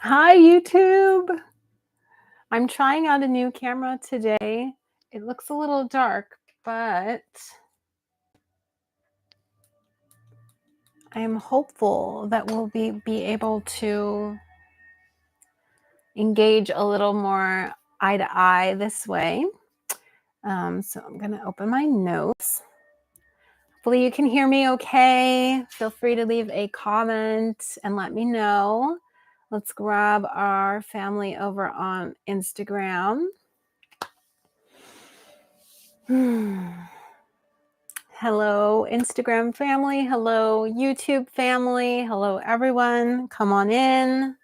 Hi, YouTube. I'm trying out a new camera today. It looks a little dark, but I am hopeful that we'll be able to engage a little more eye to eye this way. So I'm going to open my notes. Hopefully you can hear me okay. Feel free to leave a comment and let me know. Let's grab our family over on Instagram. Hello, Instagram family. Hello, YouTube family. Hello, everyone. Come on in.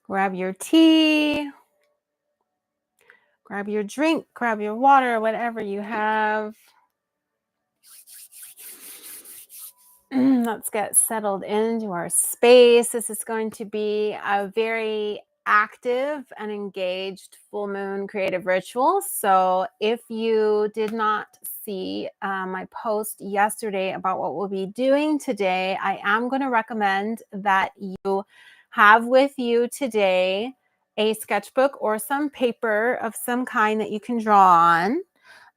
Grab your tea. Grab your drink. Grab your water, whatever you have. Let's get settled into our space. This is going to be a very active and engaged full moon creative ritual. So if you did not see my post yesterday about what we'll be doing today, I am going to recommend that you have with you today a sketchbook or some paper of some kind that you can draw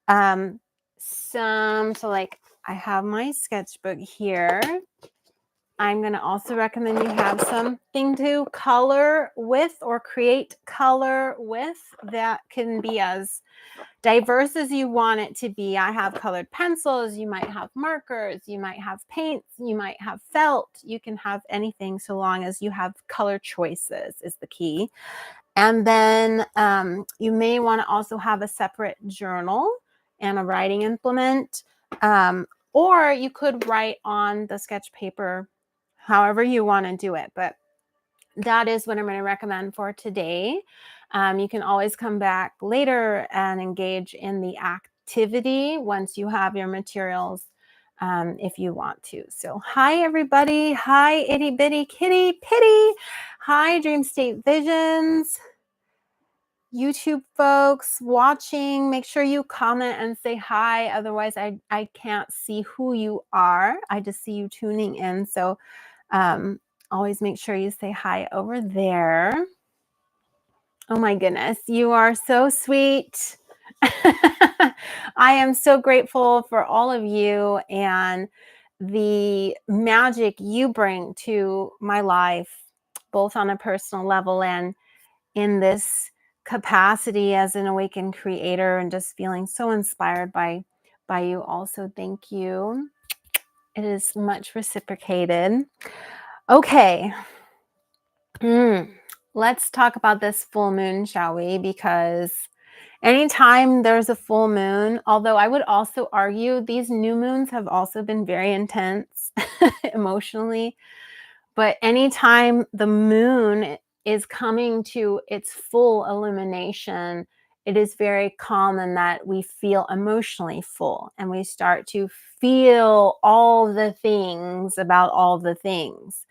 on. So like I have my sketchbook here. I'm going to also recommend you have something to color with or create color with that can be as diverse as you want it to be. I have colored pencils, you might have markers, you might have paints, you might have felt. You can have anything so long as you have color choices is the key. And then you may want to also have a separate journal and a writing implement. Or you could write on the sketch paper however you want to do it. But that is what I'm going to recommend for today. You can always come back later and engage in the activity once you have your materials if you want to. So hi, everybody. Hi, itty bitty kitty pitty. Hi, Dream State Visions. YouTube folks watching, make sure you comment and say hi. Otherwise, I can't see who you are. I just see you tuning in. So always make sure you say hi over there. Oh my goodness, you are so sweet. I am so grateful for all of you and the magic you bring to my life, both on a personal level and in this capacity as an awakened creator, and just feeling so inspired by you also. Thank you. It is much reciprocated. Okay. Let's talk about this full moon, shall we? Because anytime there's a full moon, although I would also argue these new moons have also been very intense emotionally, but anytime the moon is coming to its full illumination, it is very common that we feel emotionally full and we start to feel all the things about all the things.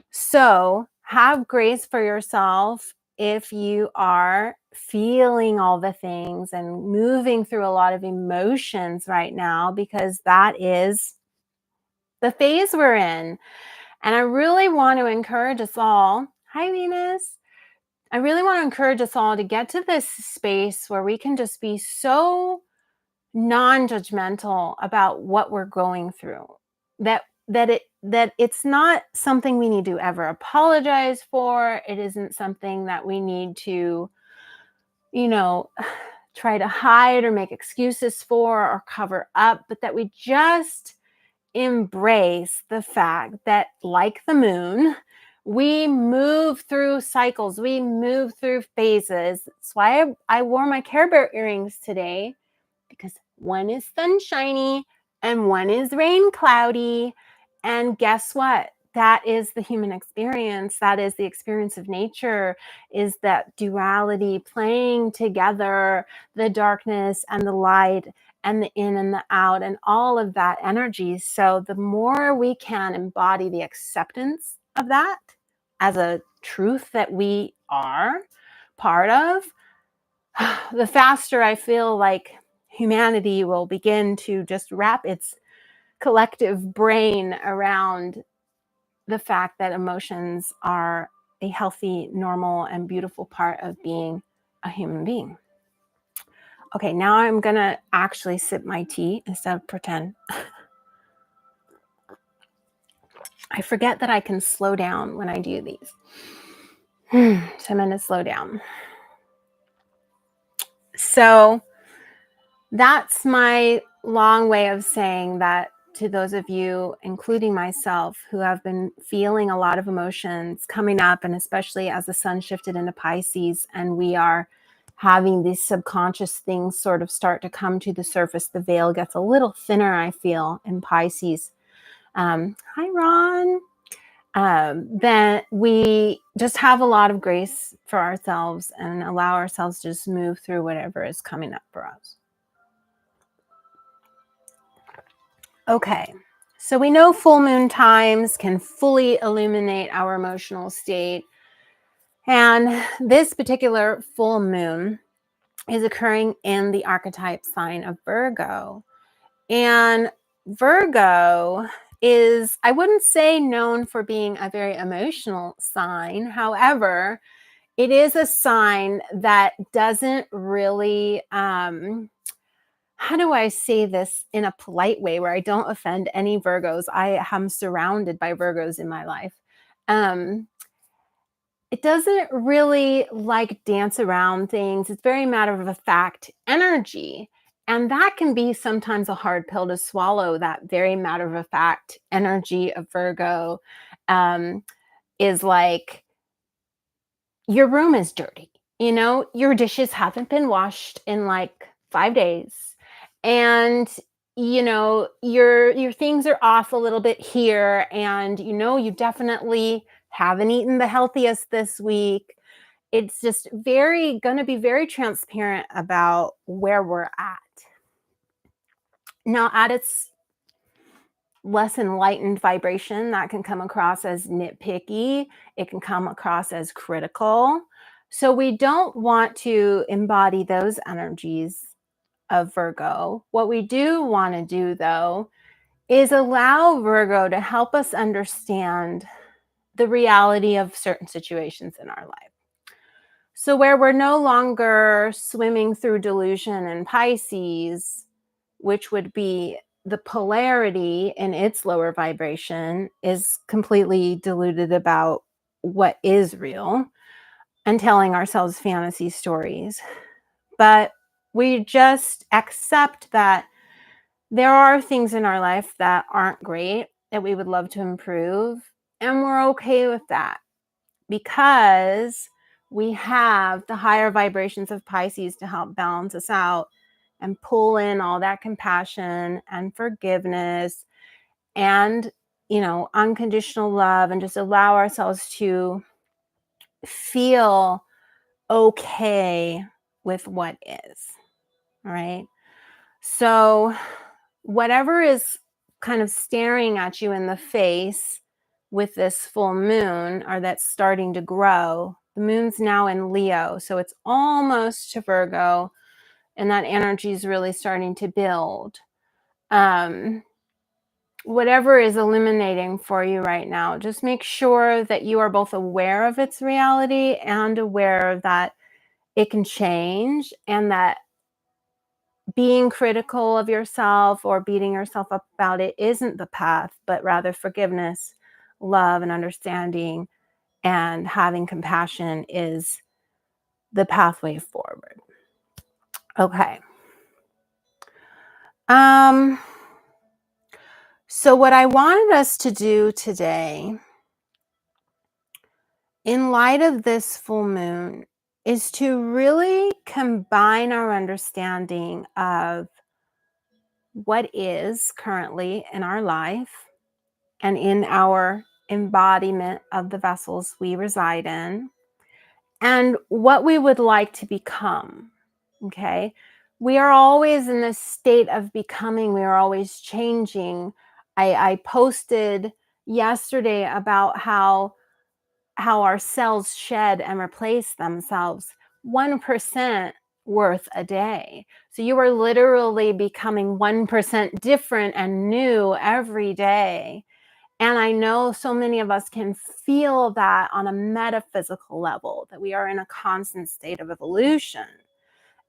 So have grace for yourself if you are feeling all the things and moving through a lot of emotions right now, because that is the phase we're in. And I really want to encourage us all. Hi, Venus. I really want to encourage us all to get to this space where we can just be so non-judgmental about what we're going through, that it's not something we need to ever apologize for. It isn't something that we need to, try to hide or make excuses for or cover up, but that we just embrace the fact that, like the moon, we move through cycles, we move through phases. That's why I wore my Care Bear earrings today, because one is sunshiny and one is rain cloudy. And guess what? That is the human experience. That is the experience of nature, is that duality playing together, the darkness and the light and the in and the out and all of that energy. So the more we can embody the acceptance of that as a truth that we are part of, the faster I feel like humanity will begin to just wrap its collective brain around the fact that emotions are a healthy, normal, and beautiful part of being a human being. Okay, now I'm gonna actually sip my tea instead of pretend. I forget that I can slow down when I do these. So I'm gonna slow down. So that's my long way of saying that to those of you, including myself, who have been feeling a lot of emotions coming up, and especially as the sun shifted into Pisces and we are having these subconscious things sort of start to come to the surface, the veil gets a little thinner, I feel, in Pisces. Hi, Ron. Then we just have a lot of grace for ourselves and allow ourselves to just move through whatever is coming up for us. Okay, so we know full moon times can fully illuminate our emotional state. And this particular full moon is occurring in the archetype sign of Virgo. And Virgo is, I wouldn't say known for being a very emotional sign. However, it is a sign that doesn't really, how do I say this in a polite way where I don't offend any Virgos? I am surrounded by Virgos in my life. It doesn't really like dance around things. It's very matter of fact energy. And that can be sometimes a hard pill to swallow, that very matter of fact energy of Virgo is like, your room is dirty. You know, your dishes haven't been washed in like 5 days. And you know, your things are off a little bit here, and you know, you definitely haven't eaten the healthiest this week. It's just very going to be very transparent about where we're at. Now, at its less enlightened vibration, that can come across as nitpicky. It can come across as critical. So we don't want to embody those energies of Virgo. What we do want to do, though, is allow Virgo to help us understand the reality of certain situations in our life. So where we're no longer swimming through delusion and Pisces, which would be the polarity in its lower vibration is completely deluded about what is real and telling ourselves fantasy stories. But we just accept that there are things in our life that aren't great, that we would love to improve, and we're okay with that because we have the higher vibrations of Pisces to help balance us out and pull in all that compassion and forgiveness and, you know, unconditional love, and just allow ourselves to feel okay with what is. All right. So, whatever is kind of staring at you in the face with this full moon, or that's starting to grow, the moon's now in Leo. So, it's almost to Virgo, and that energy is really starting to build. Whatever is illuminating for you right now, just make sure that you are both aware of its reality and aware that it can change, and that being critical of yourself or beating yourself up about it isn't the path, but rather forgiveness, love, and understanding and having compassion is the pathway forward. Okay. So what I wanted us to do today, in light of this full moon, is to really combine our understanding of what is currently in our life and in our embodiment of the vessels we reside in, and what we would like to become. Okay. We are always in this state of becoming. We are always changing. I posted yesterday about how our cells shed and replace themselves 1% worth a day. So you are literally becoming 1% different and new every day. And I know so many of us can feel that on a metaphysical level, that we are in a constant state of evolution.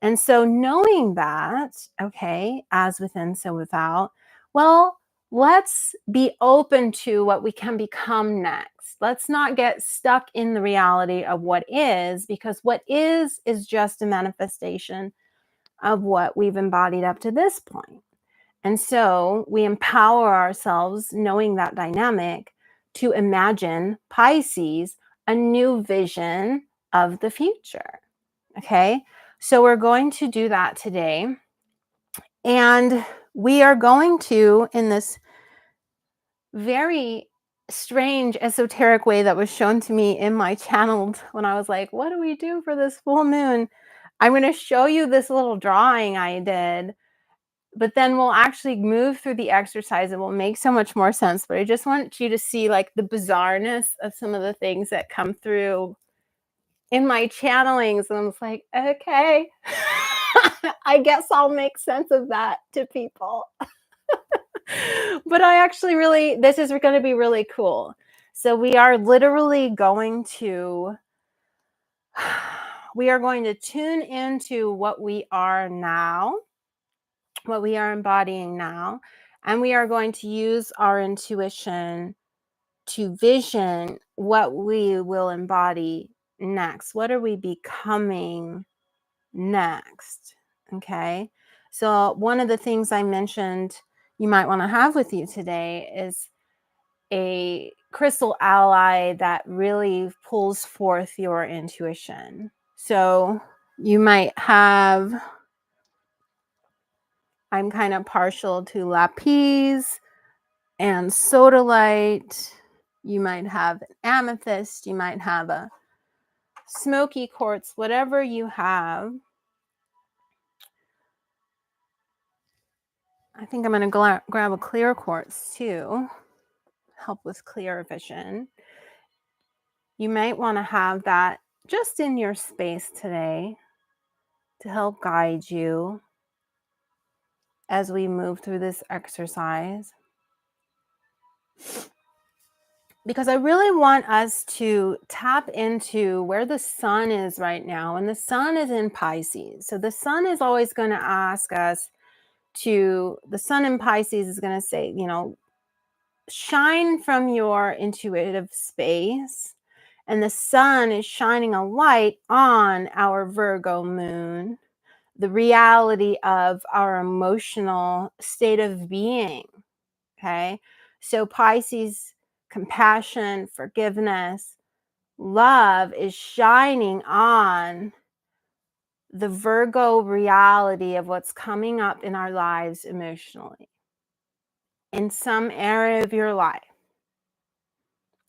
And so knowing that, okay, as within, so without, well, let's be open to what we can become next. Let's not get stuck in the reality of what is, because what is just a manifestation of what we've embodied up to this point. And so we empower ourselves, knowing that dynamic, to imagine Pisces, a new vision of the future. Okay. So we're going to do that today. And we are going to, in this very strange esoteric way that was shown to me in my channel when I was like, what do we do for this full moon? I'm going to show you this little drawing I did, but then we'll actually move through the exercise. It will make so much more sense. But I just want you to see like the bizarreness of some of the things that come through in my channelings. And I was like, okay, I guess I'll make sense of that to people. But I actually really, this is going to be really cool. So we are literally going to, tune into what we are now, what we are embodying now. And we are going to use our intuition to vision what we will embody next. What are we becoming next? Okay. So one of the things I mentioned you might want to have with you today is a crystal ally that really pulls forth your intuition. So you might have, I'm kind of partial to lapis and sodalite. You might have an amethyst. You might have a smoky quartz, whatever you have. I think I'm going to grab a clear quartz too, help with clear vision. You might want to have that just in your space today to help guide you as we move through this exercise. Because I really want us to tap into where the sun is right now. And the sun is in Pisces. So the sun is always going to ask us the sun in Pisces is going to say, shine from your intuitive space. And the sun is shining a light on our Virgo moon, the reality of our emotional state of being. Okay. So Pisces, compassion, forgiveness, love is shining on the Virgo reality of what's coming up in our lives emotionally in some area of your life.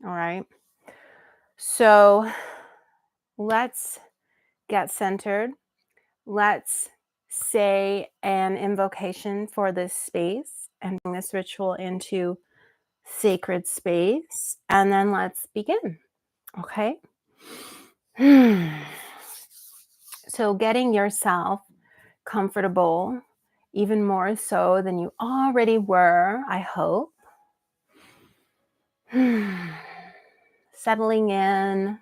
All right. So let's get centered. Let's say an invocation for this space and bring this ritual into sacred space. And then let's begin. Okay. So getting yourself comfortable, even more so than you already were, I hope. Settling in,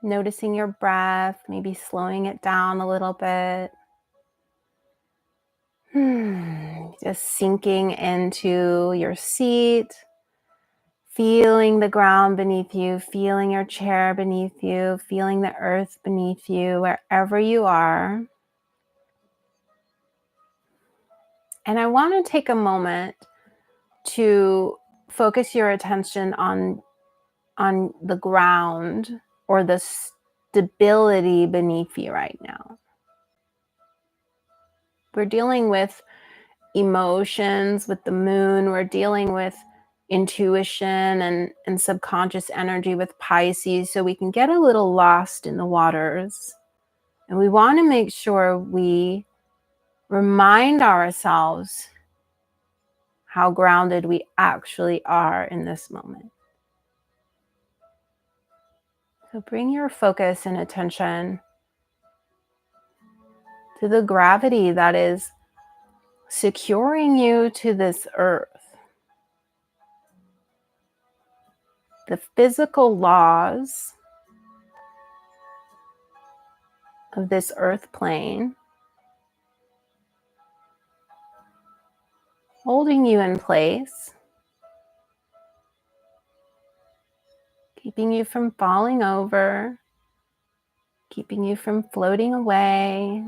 noticing your breath, maybe slowing it down a little bit. Just sinking into your seat, feeling the ground beneath you, feeling your chair beneath you, feeling the earth beneath you, wherever you are. And I want to take a moment to focus your attention on the ground or the stability beneath you right now. We're dealing with emotions with the moon. We're dealing with intuition and subconscious energy with Pisces. So we can get a little lost in the waters. And we want to make sure we remind ourselves how grounded we actually are in this moment. So bring your focus and attention to the gravity that is securing you to this earth. The physical laws of this earth plane holding you in place, keeping you from falling over, keeping you from floating away,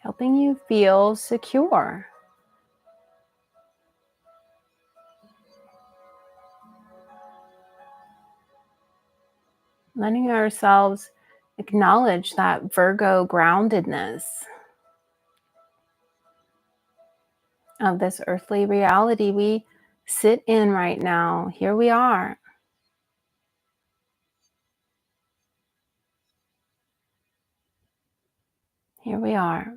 helping you feel secure. Letting ourselves acknowledge that Virgo groundedness of this earthly reality we sit in right now. Here we are. Here we are.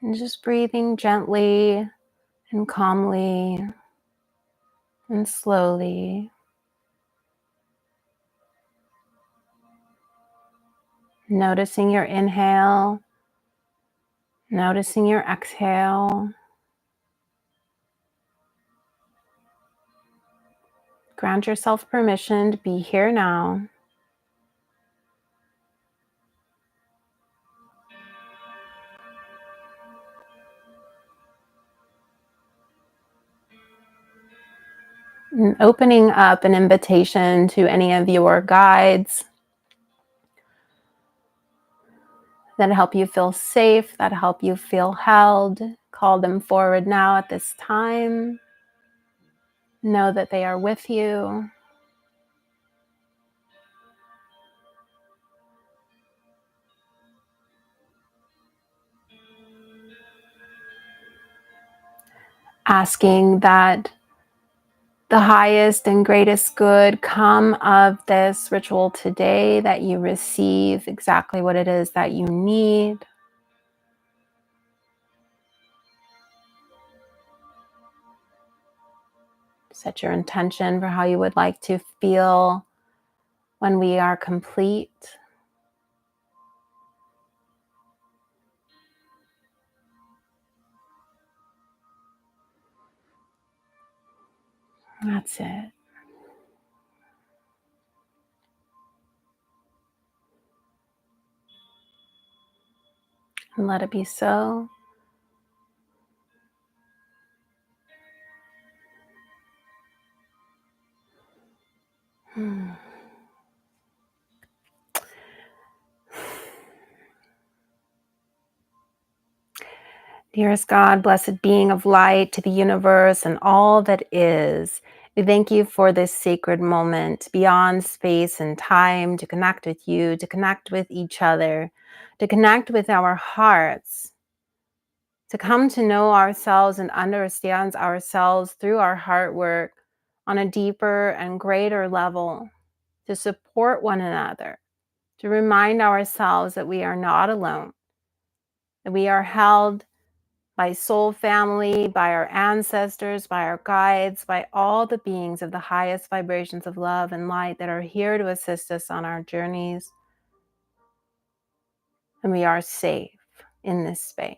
And just breathing gently and calmly and slowly. Noticing your inhale, noticing your exhale. Grant yourself permission to be here now. And opening up an invitation to any of your guides that help you feel safe, that help you feel held. Call them forward now at this time. Know that they are with you. Asking that the highest and greatest good come of this ritual today, that you receive exactly what it is that you need. Set your intention for how you would like to feel when we are complete. That's it. And let it be so. Dearest God, blessed being of light to the universe and all that is, we thank you for this sacred moment beyond space and time to connect with you, to connect with each other, to connect with our hearts, to come to know ourselves and understand ourselves through our heart work on a deeper and greater level, to support one another, to remind ourselves that we are not alone, that we are held by soul family, by our ancestors, by our guides, by all the beings of the highest vibrations of love and light that are here to assist us on our journeys. And we are safe in this space.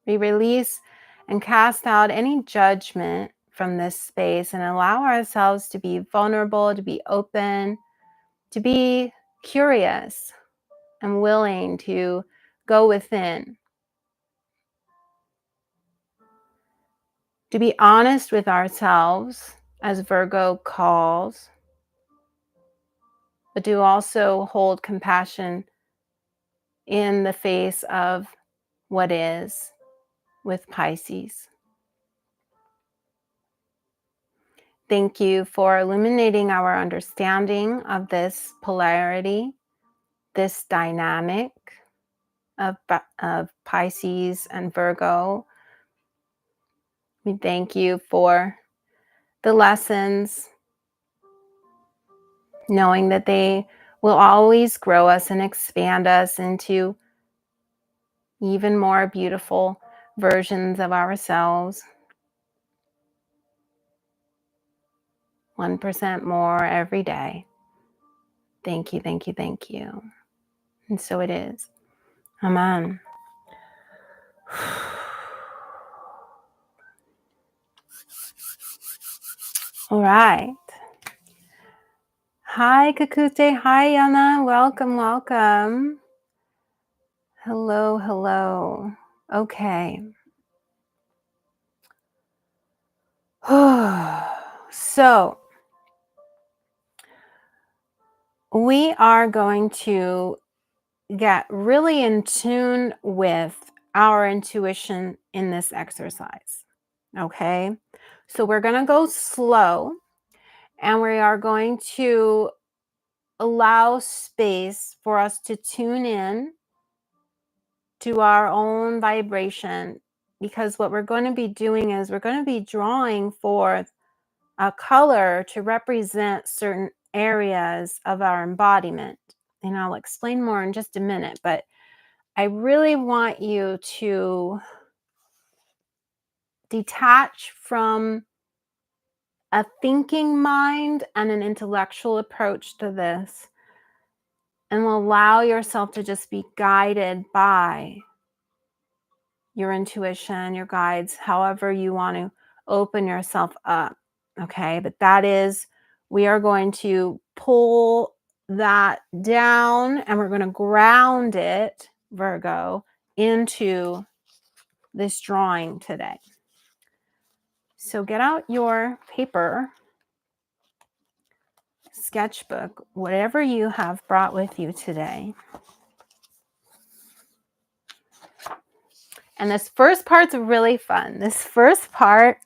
We release and cast out any judgment from this space and allow ourselves to be vulnerable, to be open, to be curious and willing to go within, to be honest with ourselves, as Virgo calls, but to also hold compassion in the face of what is with Pisces. Thank you for illuminating our understanding of this polarity, this dynamic of Pisces and Virgo. We thank you for the lessons, knowing that they will always grow us and expand us into even more beautiful versions of ourselves. 1% more every day. Thank you, thank you, thank you. And so it is. Amen. All right. Hi, Kakute. Hi, Yana. Welcome, welcome. Hello, hello. Okay. So we are going to get really in tune with our intuition in this exercise. Okay. So we're going to go slow and we are going to allow space for us to tune in to our own vibration, because what we're going to be doing is we're going to be drawing forth a color to represent certain areas of our embodiment. And I'll explain more in just a minute, but I really want you to detach from a thinking mind and an intellectual approach to this, and allow yourself to just be guided by your intuition, your guides, however you want to open yourself up. Okay. But that is, we are going to pull that down and we're going to ground it, Virgo, into this drawing today. So get out your paper, sketchbook, whatever you have brought with you today. And this first part's really fun. This first part,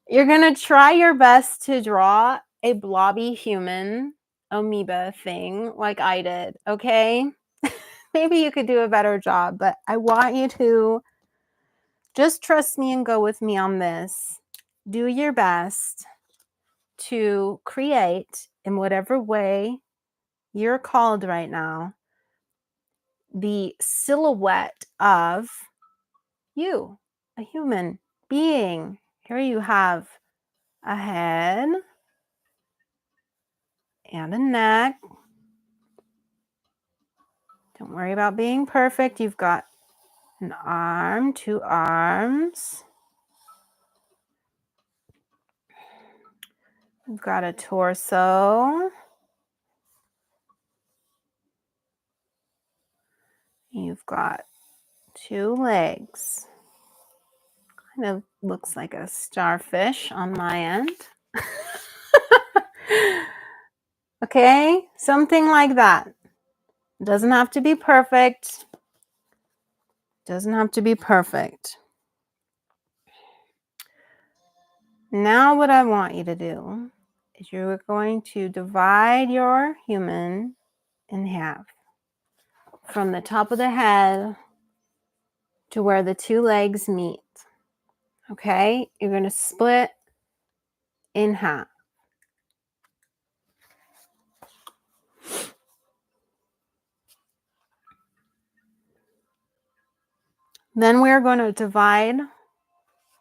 you're going to try your best to draw a blobby human amoeba thing like I did, okay? Maybe you could do a better job, but I want you to just trust me and go with me on this. Do your best to create, in whatever way you're called right now, the silhouette of you, a human being. Here you have a head and a neck. Don't worry about being perfect. You've got an arm, 2 arms. You've got a torso. You've got 2 legs. Kind of looks like a starfish on my end. Okay, something like that. Doesn't have to be perfect. Doesn't have to be perfect. Now what I want you to do is you're going to divide your human in half. From the top of the head to where the 2 legs meet. Okay, you're going to split in half. Then we're going to divide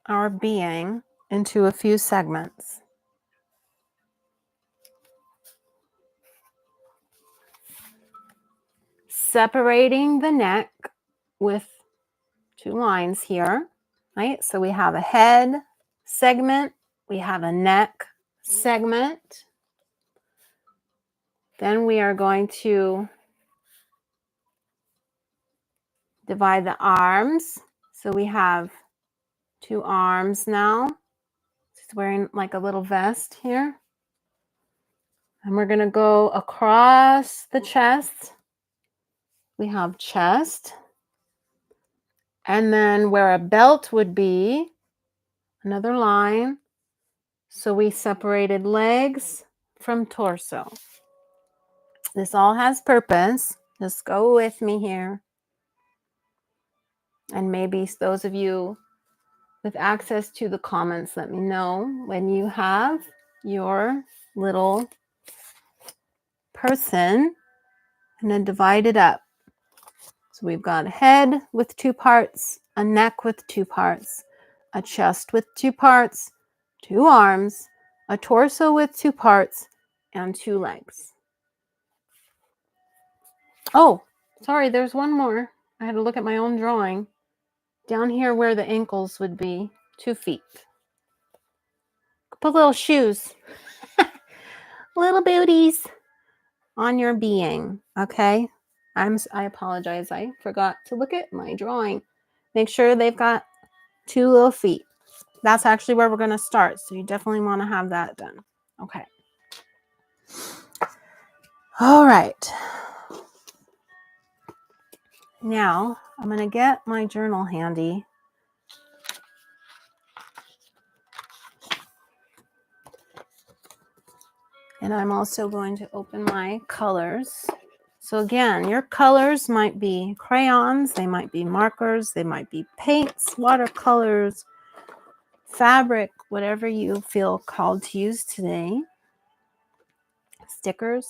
our being into a few segments. Separating the neck with 2 lines here, right? So we have a head segment, we have a neck segment. Then we are going to divide the arms. So we have 2 arms now. She's wearing like a little vest here. And we're going to go across the chest. We have chest. And then where a belt would be, another line. So we separated legs from torso. This all has purpose. Just go with me here. And maybe those of you with access to the comments, let me know when you have your little person and then divide it up. So we've got a head with 2 parts, a neck with 2 parts, a chest with 2 parts, 2 arms, a torso with 2 parts, and 2 legs. Oh, sorry, there's one more. I had to look at my own drawing. Down here where the ankles would be, 2 feet. Put little shoes, little booties on your being, okay? I apologize. I forgot to look at my drawing. Make sure they've got 2 little feet. That's actually where we're going to start. So you definitely want to have that done. Okay. All right. Now I'm going to get my journal handy. And I'm also going to open my colors. So again, your colors might be crayons, they might be markers, they might be paints, watercolors, fabric, whatever you feel called to use today. Stickers.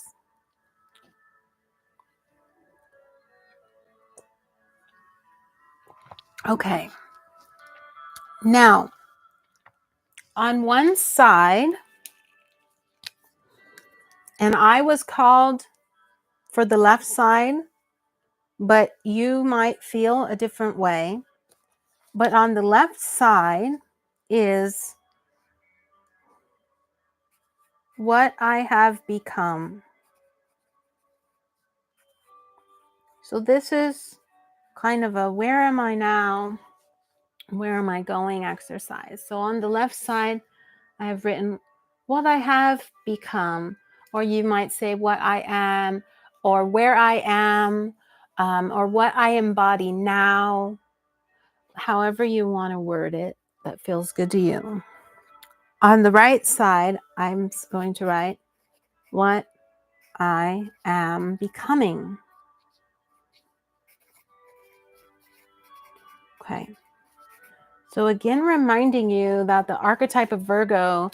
Okay. Now, on one side, and I was called for the left side, but you might feel a different way. But on the left side is what I have become. So this is kind of a where am I now? Where am I going exercise. So on the left side, I have written what I have become, or you might say what I am, or where I am, or what I embody now, however you want to word it that feels good to you. On the right side, I'm going to write what I am becoming. Okay. So again, reminding you that the archetype of Virgo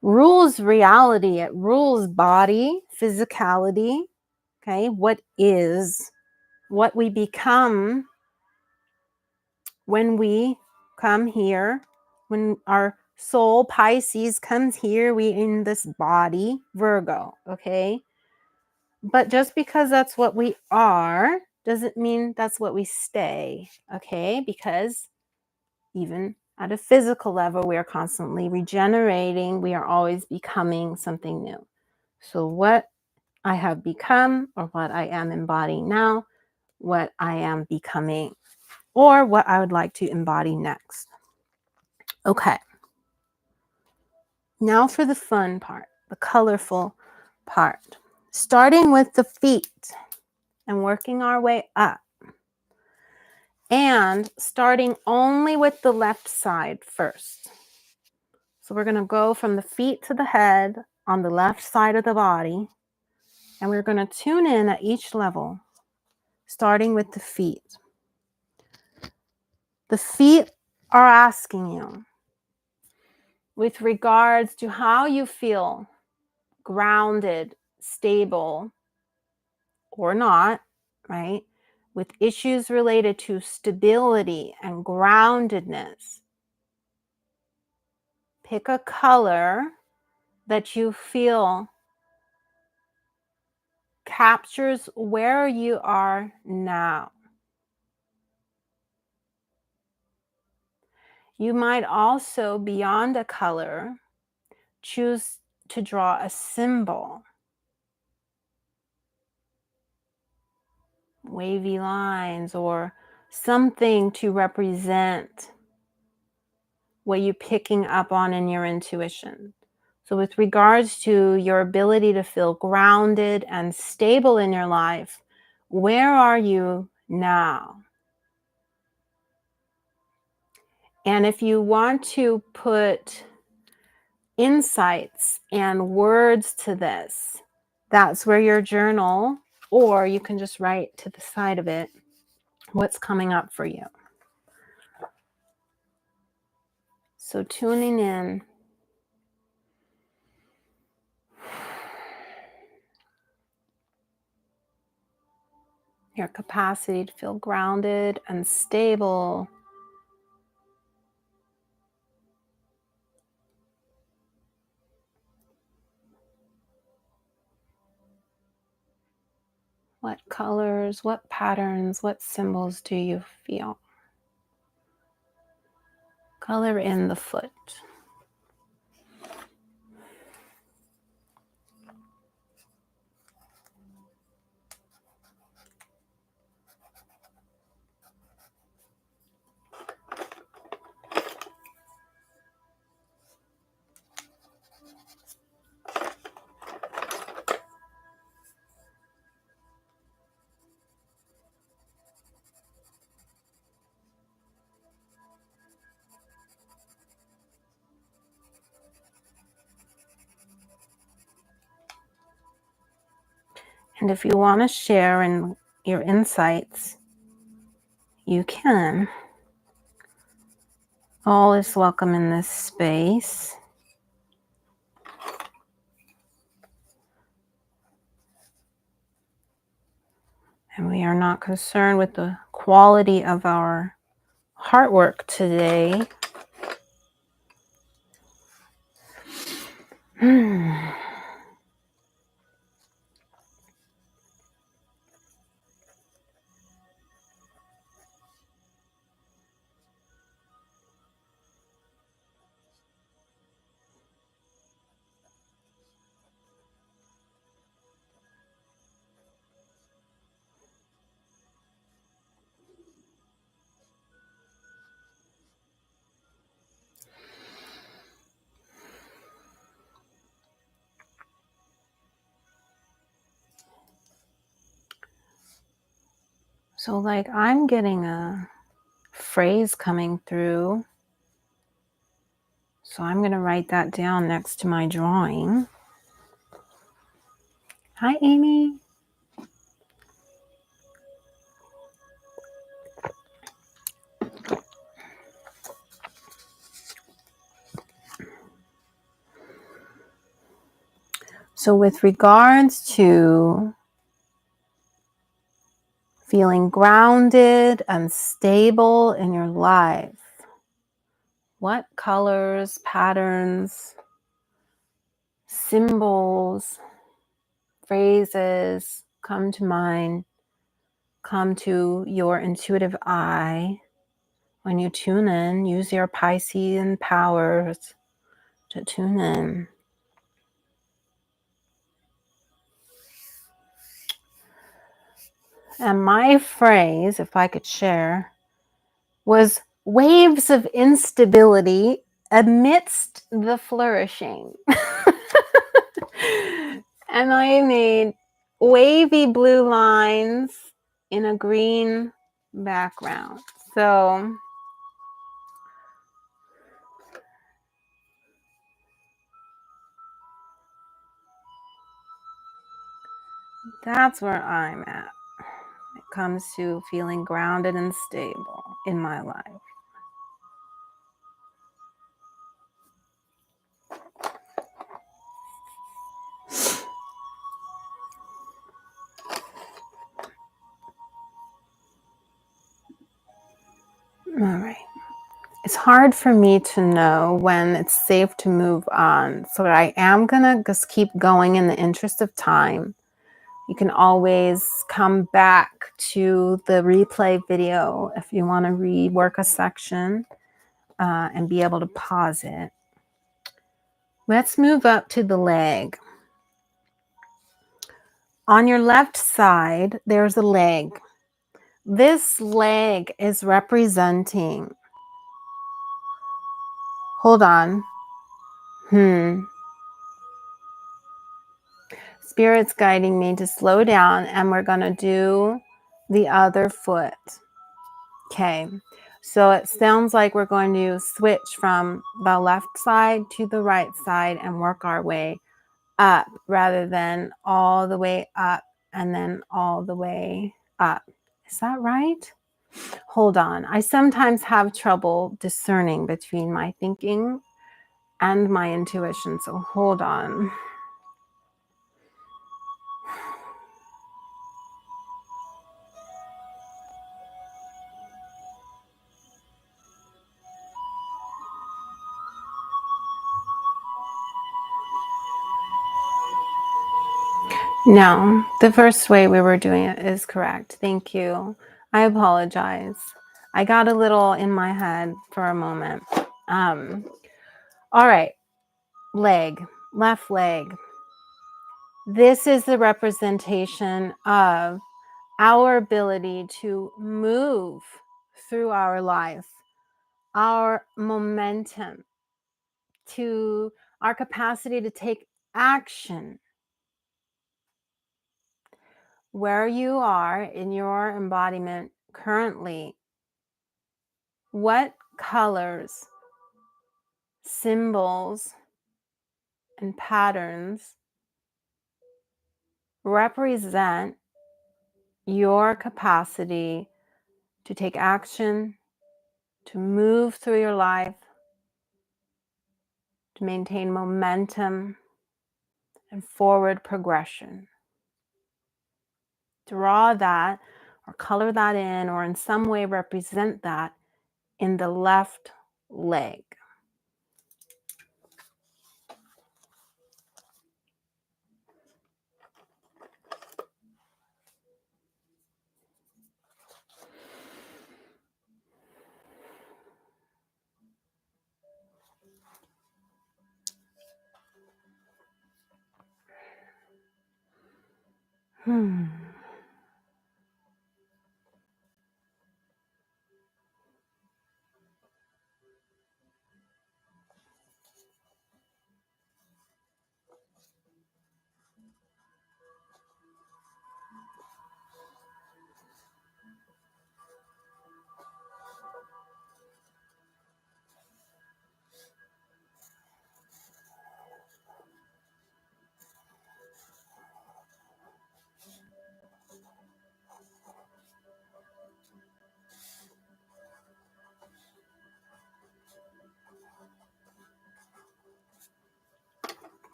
rules reality. It rules body, physicality, okay? What is, what we become when we come here, when our soul, Pisces, comes here, we in this body, Virgo, okay? But just because that's what we are, doesn't mean that's what we stay, okay? Because even at a physical level, we are constantly regenerating. We are always becoming something new. So what I have become, or what I am embodying now, what I am becoming, or what I would like to embody next. Okay. Now for the fun part, the colorful part. Starting with the feet and working our way up. And starting only with the left side first. So we're going to go from the feet to the head on the left side of the body. And we're going to tune in at each level, starting with the feet. The feet are asking you, with regards to how you feel grounded, stable, or not, right? With issues related to stability and groundedness. Pick a color that you feel captures where you are now. You might also, beyond a color, choose to draw a symbol. Wavy lines or something to represent what you're picking up on in your intuition. So with regards to your ability to feel grounded and stable in your life, where are you now? And if you want to put insights and words to this, that's where your journal, or you can just write to the side of it what's coming up for you. So tuning in. your capacity to feel grounded and stable. What colors, what patterns, what symbols do you feel? Color in the foot. And if you want to share in your insights, you can. All is welcome in this space. And we are not concerned with the quality of our heart work today. So like I'm getting a phrase coming through. So I'm going to write that down next to my drawing. Hi, Amy. So with regards to feeling grounded and stable in your life, what colors, patterns, symbols, phrases come to mind, come to your intuitive eye when you tune in? Use your Piscean powers to tune in. And my phrase, if I could share, was waves of instability amidst the flourishing. And I made wavy blue lines in a green background. So that's where I'm at when it comes to feeling grounded and stable in my life. All right. It's hard for me to know when it's safe to move on. So I am going to just keep going in the interest of time. You can always come back to the replay video if you want to rework a section and be able to pause it. Let's move up to the leg. On your left side, there's a leg. This leg is representing, hold on. Spirit's guiding me to slow down, and we're going to do the other foot. Okay. So it sounds like we're going to switch from the left side to the right side and work our way up rather than all the way up and then all the way up. Is that right? Hold on. I sometimes have trouble discerning between my thinking and my intuition. So hold on. No, the first way we were doing it is correct. Thank you. I apologize. I got a little in my head for a moment. All right, leg, left leg. This is the representation of our ability to move through our life, our momentum, to our capacity to take action. Where you are in your embodiment currently, what colors, symbols, and patterns represent your capacity to take action, to move through your life, to maintain momentum and forward progression? Draw that or color that in, or in some way represent that in the left leg.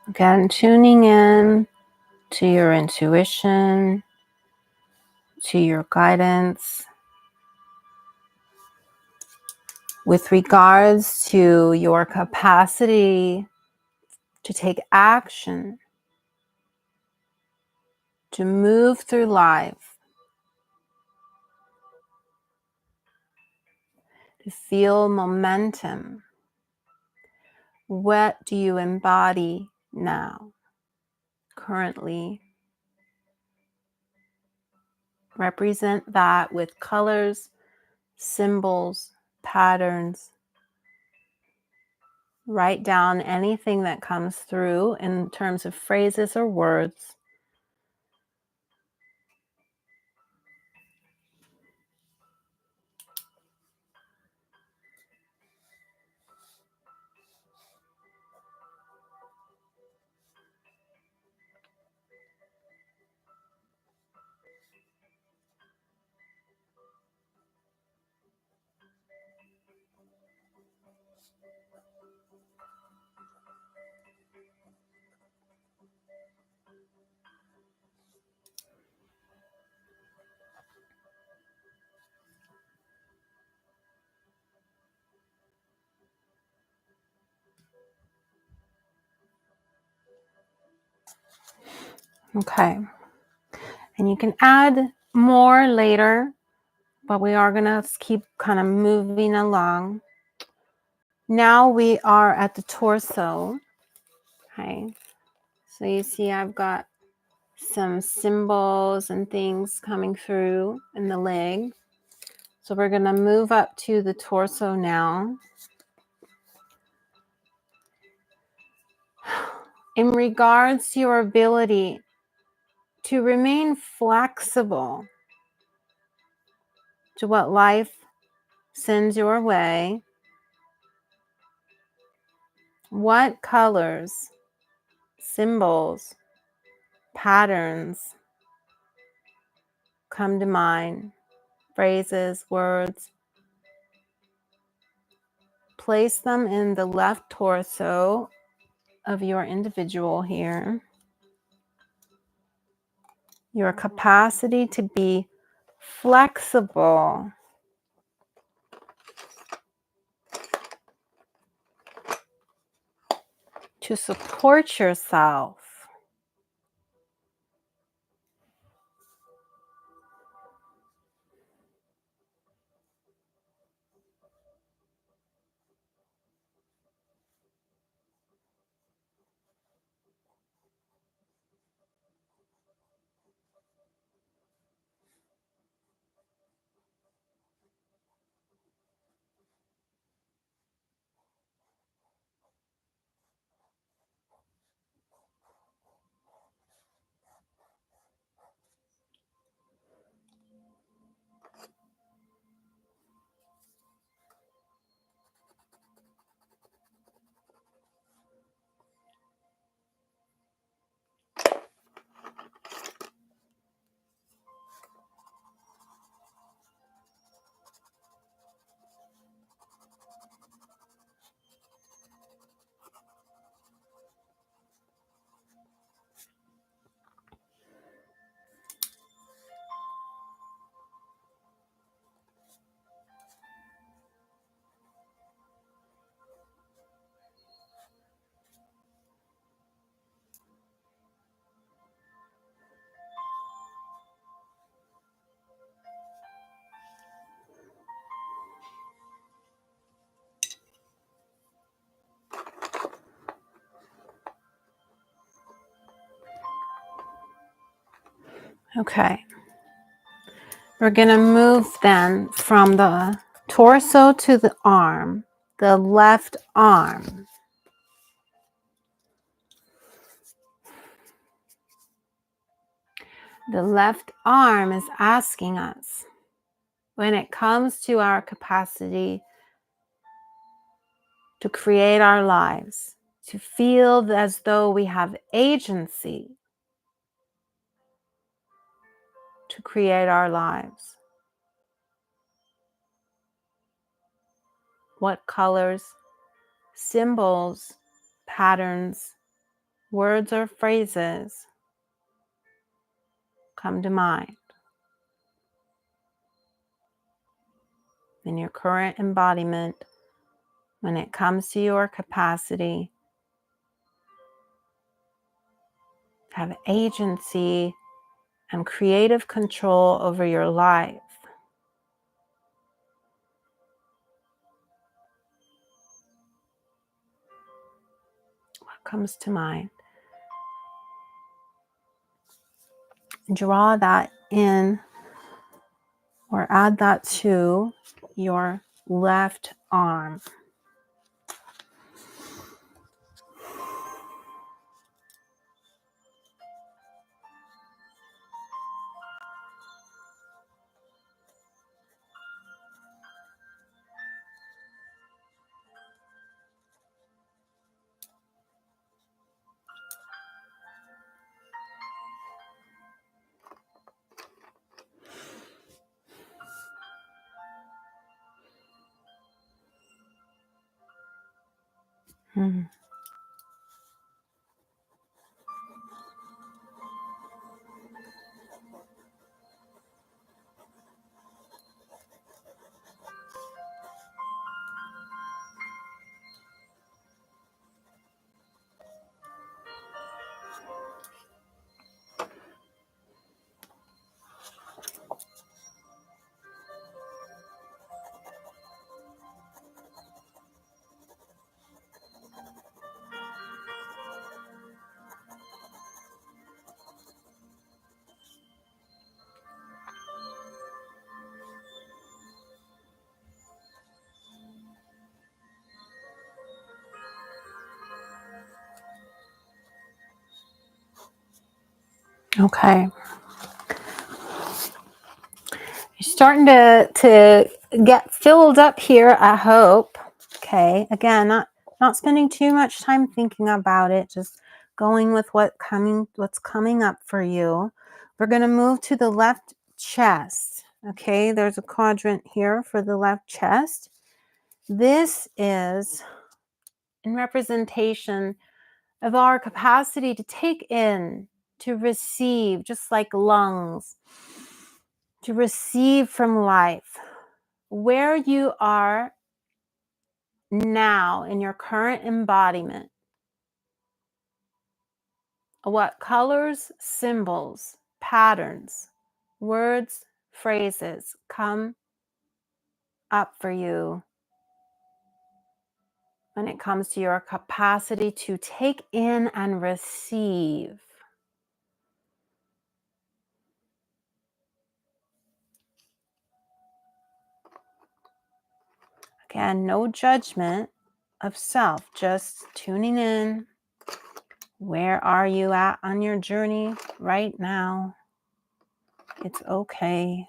Again, tuning in to your intuition, to your guidance with regards to your capacity to take action, to move through life, to feel momentum. What do you embody now, currently? Represent that with colors, symbols, patterns. Write down anything that comes through in terms of phrases or words. Okay. And you can add more later, but we are going to keep kind of moving along. Now we are at the torso. Okay. So you see I've got some symbols and things coming through in the leg. So we're going to move up to the torso now. In regards to your ability to remain flexible to what life sends your way, what colors, symbols, patterns come to mind? Phrases, words. Place them in the left torso of your individual here. Your capacity to be flexible, to support yourself. Okay. We're going to move then from the torso to the arm, the left arm. The left arm is asking us, when it comes to our capacity to create our lives, to feel as though we have agency to create our lives. What colors, symbols, patterns, words, or phrases come to mind in your current embodiment when it comes to your capacity to have agency and creative control over your life? What comes to mind? Draw that in or add that to your left arm. Hmm. Okay. You're starting to get filled up here, I hope. Okay. Again, not spending too much time thinking about it, just going with what's coming up for you. We're going to move to the left chest. Okay, there's a quadrant here for the left chest. This is in representation of our capacity to take in, to receive, just like lungs, to receive from life. Where you are now in your current embodiment, what colors, symbols, patterns, words, phrases come up for you when it comes to your capacity to take in and receive. Again, no judgment of self, just tuning in. Where are you at on your journey right now? It's okay.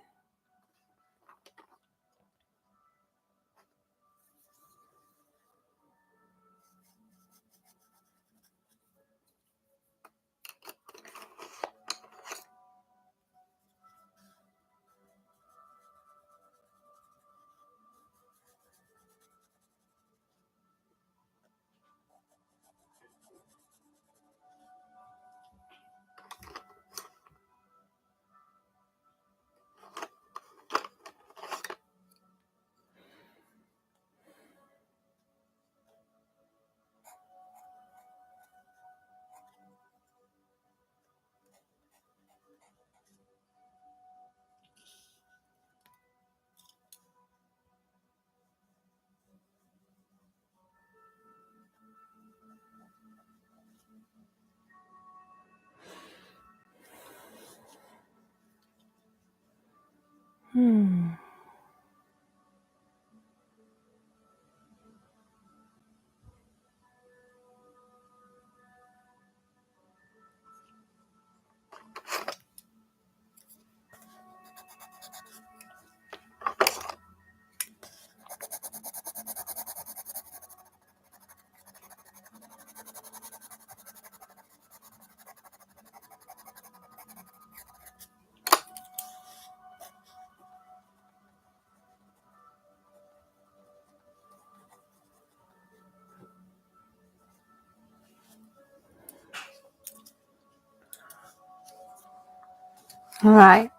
All right.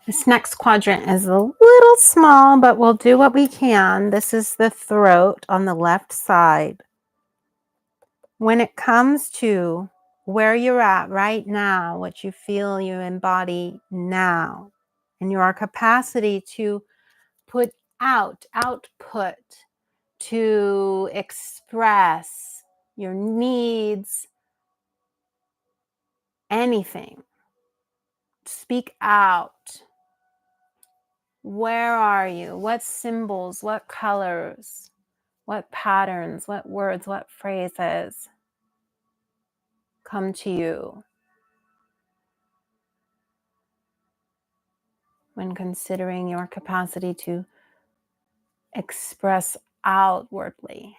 This next quadrant is a little small, but we'll do what we can. This is the throat on the left side. When it comes to where you're at right now, what you feel you embody now, and your capacity to put output, to express your needs, anything, speak out. Where are you? What symbols, what colors, what patterns, what words, what phrases come to you when considering your capacity to express outwardly?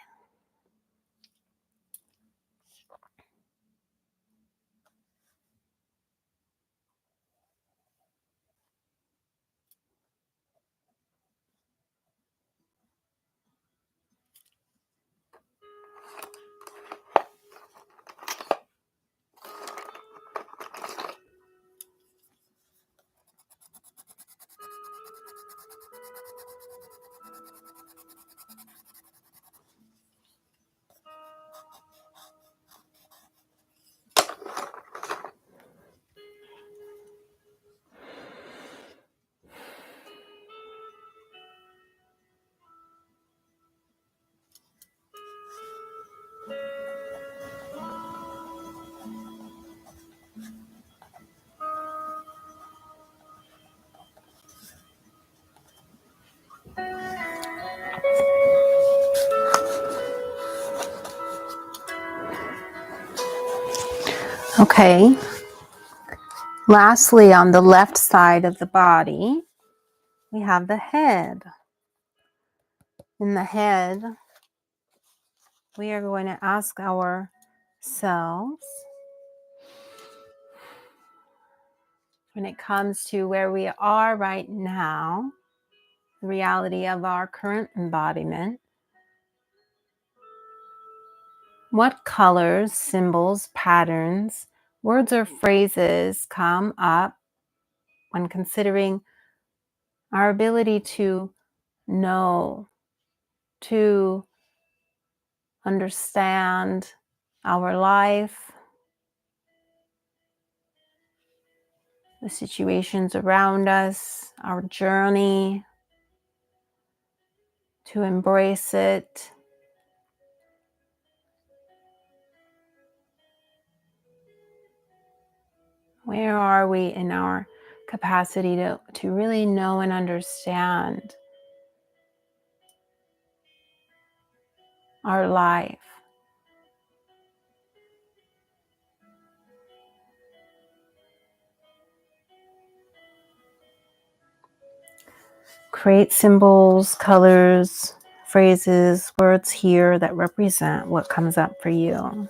Okay. Lastly, on the left side of the body, we have the head. In the head, we are going to ask ourselves, when it comes to where we are right now, the reality of our current embodiment, what colors, symbols, patterns, words, or phrases come up when considering our ability to know, to understand our life, the situations around us, our journey, to embrace it. Where are we in our capacity to really know and understand our life? Create symbols, colors, phrases, words here that represent what comes up for you.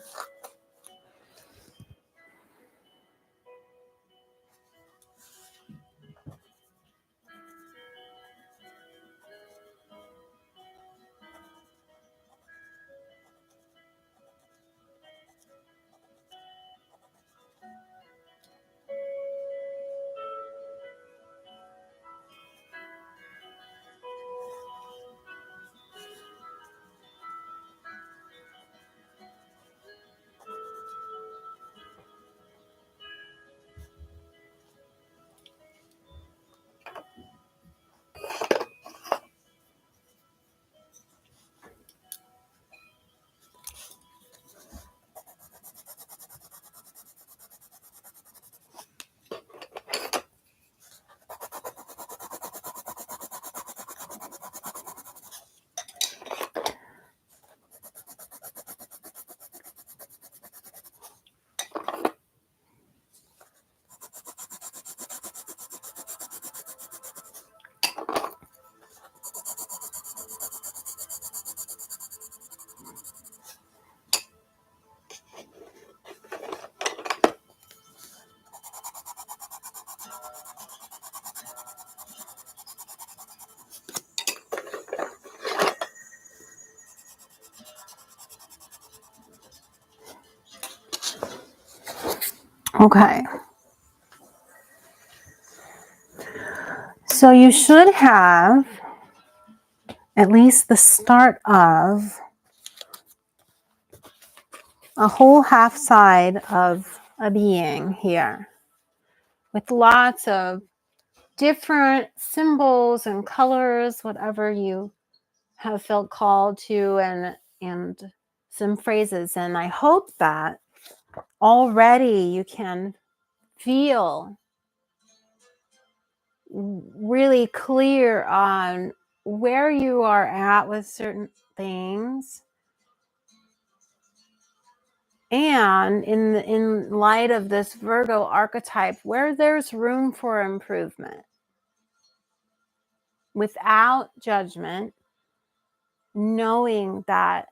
Okay. So you should have at least the start of a whole half side of a being here, with lots of different symbols and colors, whatever you have felt called to, and some phrases. And I hope that already you can feel really clear on where you are at with certain things, and in light of this Virgo archetype, where there's room for improvement without judgment, knowing that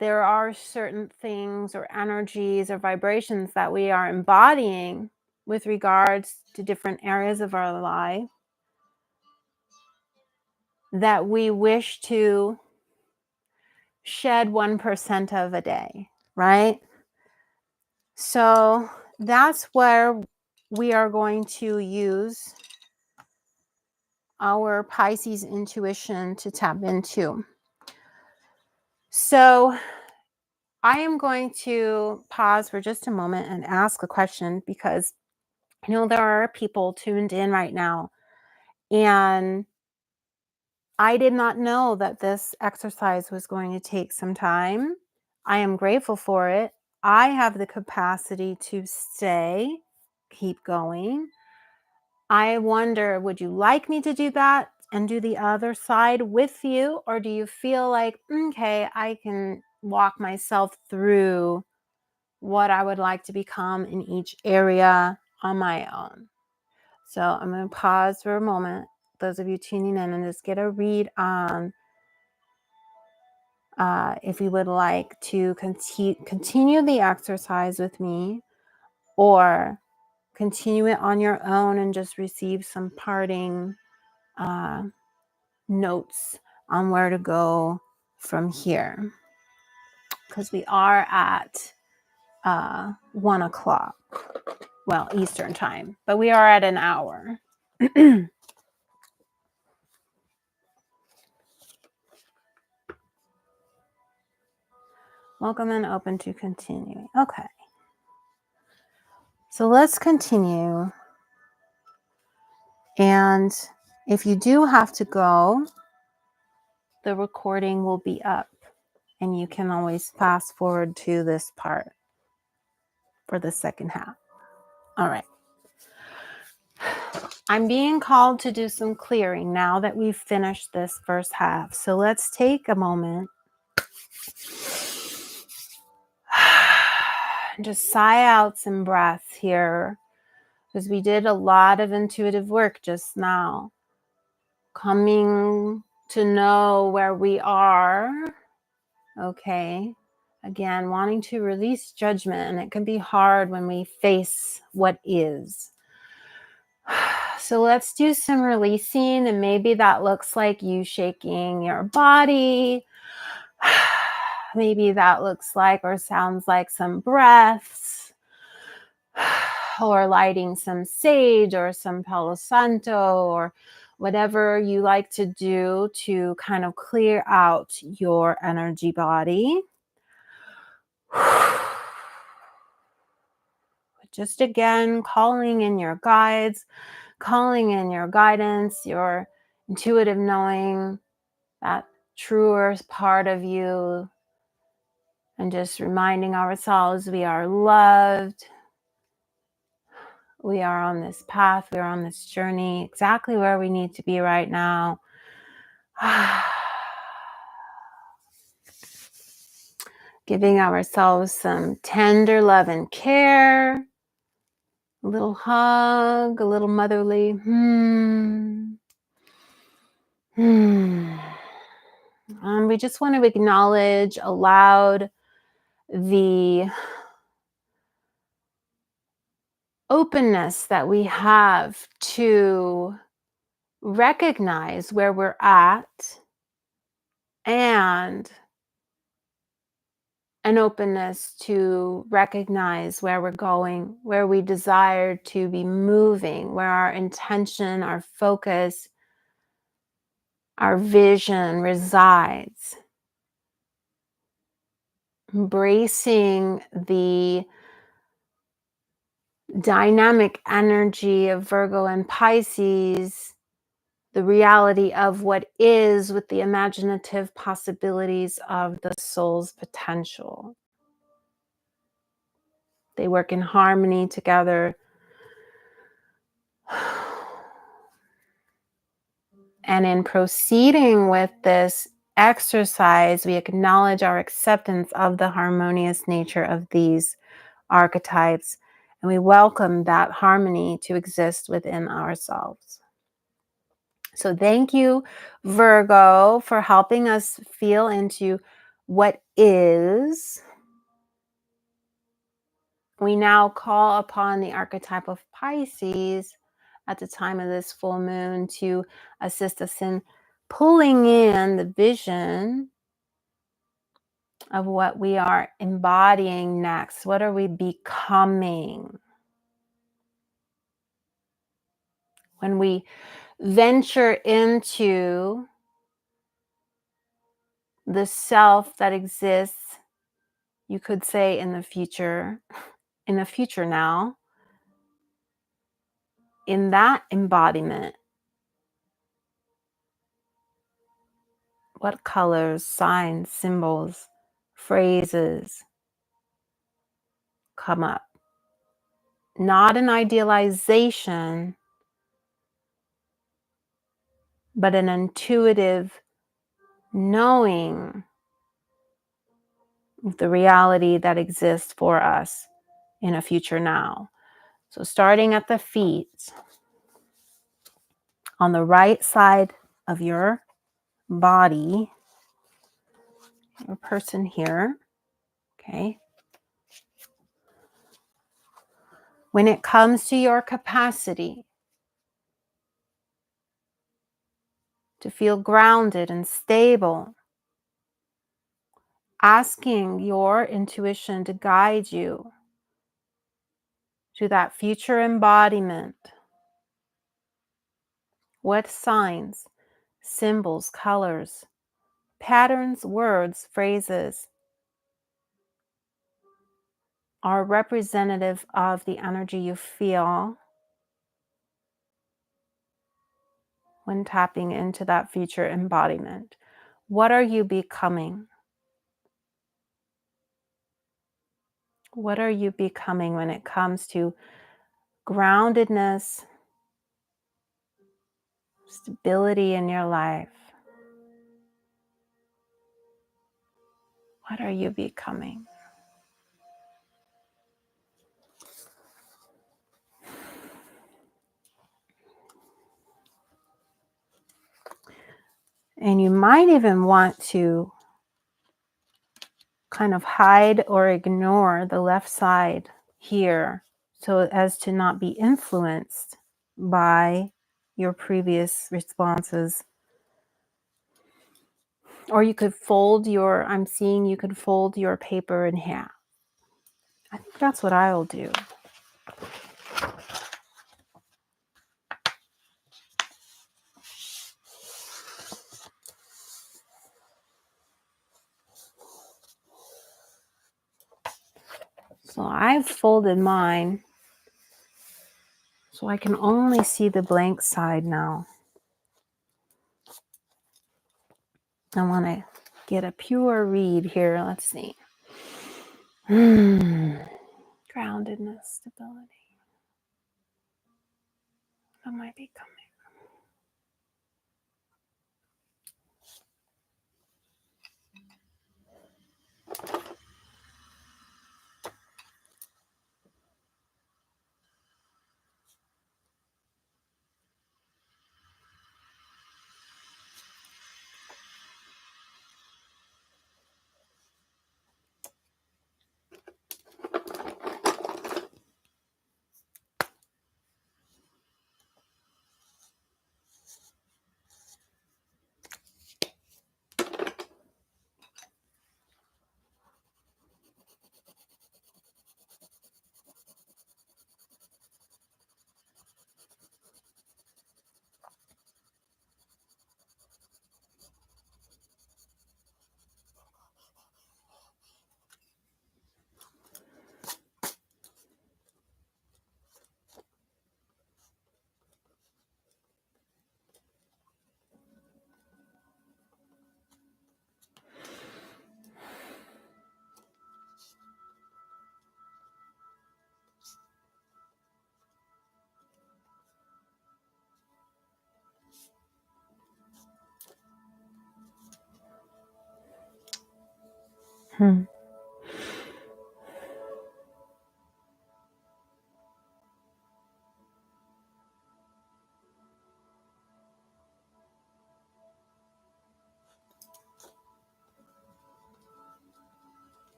there are certain things or energies or vibrations that we are embodying with regards to different areas of our life that we wish to shed 1% of a day, right? So that's where we are going to use our Pisces intuition to tap into. So I am going to pause for just a moment and ask a question, because I know there are people tuned in right now, and I did not know that this exercise was going to take some time. I am grateful for it. I have the capacity to stay, keep going. I wonder, would you like me to do that and do the other side with you? Or do you feel like, okay, I can walk myself through what I would like to become in each area on my own. So I'm going to pause for a moment, those of you tuning in, and just get a read on if you would like to continue the exercise with me, or continue it on your own and just receive some parting notes on where to go from here. Because we are at 1 o'clock, well, Eastern time, but we are at an hour. Welcome and open to continuing. Okay. So let's continue. And if you do have to go, the recording will be up and you can always fast forward to this part for the second half. All right. I'm being called to do some clearing now that we've finished this first half. So let's take a moment. Just sigh out some breaths here, because we did a lot of intuitive work just now. Coming to know where we are. Okay. Again, wanting to release judgment, and it can be hard when we face what is. So let's do some releasing, and maybe that looks like you shaking your body. Maybe that looks like or sounds like some breaths, or lighting some sage or some Palo Santo, or whatever you like to do to kind of clear out your energy body. Just again, calling in your guides, calling in your guidance, your intuitive knowing, that truer part of you, and just reminding ourselves we are loved. We are on this path. We are on this journey exactly where we need to be right now. Giving ourselves some tender love and care. A little hug, a little motherly. We just want to acknowledge aloud the openness that we have to recognize where we're at, and an openness to recognize where we're going, where we desire to be moving, where our intention, our focus, our vision resides. Embracing the dynamic energy of Virgo and Pisces, the reality of what is, with the imaginative possibilities of the soul's potential. They work in harmony together. And in proceeding with this exercise, we acknowledge our acceptance of the harmonious nature of these archetypes, and we welcome that harmony to exist within ourselves. So thank you, Virgo, for helping us feel into what is. We now call upon the archetype of Pisces at the time of this full moon to assist us in pulling in the vision of what we are embodying next. What are we becoming? When we venture into the self that exists, you could say in the future now, in that embodiment, what colors, signs, symbols, phrases come up? Not an idealization, but an intuitive knowing the reality that exists for us in a future now. So starting at the feet, on the right side of your body, your person here, okay? When it comes to your capacity to feel grounded and stable, asking your intuition to guide you to that future embodiment. What signs, symbols, colors, patterns, words, phrases are representative of the energy you feel when tapping into that future embodiment? What are you becoming? What are you becoming when it comes to groundedness, stability in your life? What are you becoming? And you might even want to kind of hide or ignore the left side here so as to not be influenced by your previous responses. Or you could fold your, I'm seeing you could fold your paper in half. I think that's what I'll do. So I've folded mine so I can only see the blank side now. I want to get a pure read here. Let's see. Groundedness, stability. That might be coming.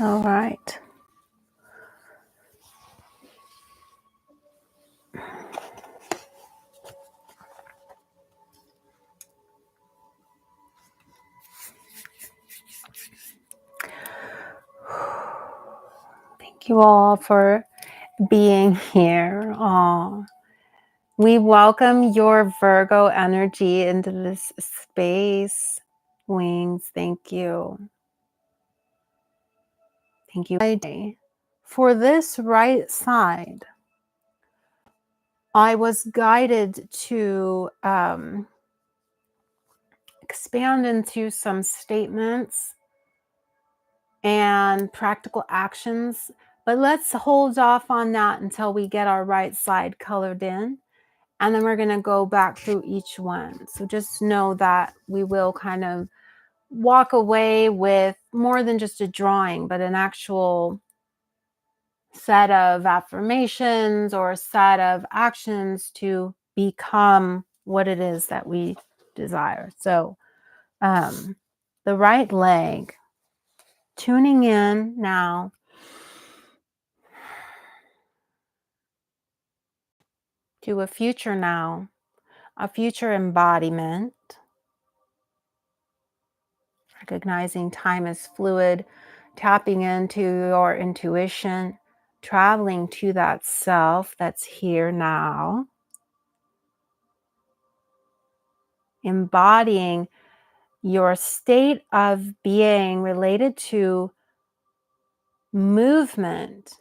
All right. Thank you all for being here. We welcome your Virgo energy into this space. Wings, thank you. Thank you. For this right side, I was guided to expand into some statements and practical actions, but let's hold off on that until we get our right side colored in. And then we're going to go back through each one. So just know that we will kind of walk away with more than just a drawing, but an actual set of affirmations or a set of actions to become what it is that we desire. So the right leg, tuning in now to a future now, a future embodiment, recognizing time is fluid, tapping into your intuition, traveling to that self that's here now, embodying your state of being related to movement,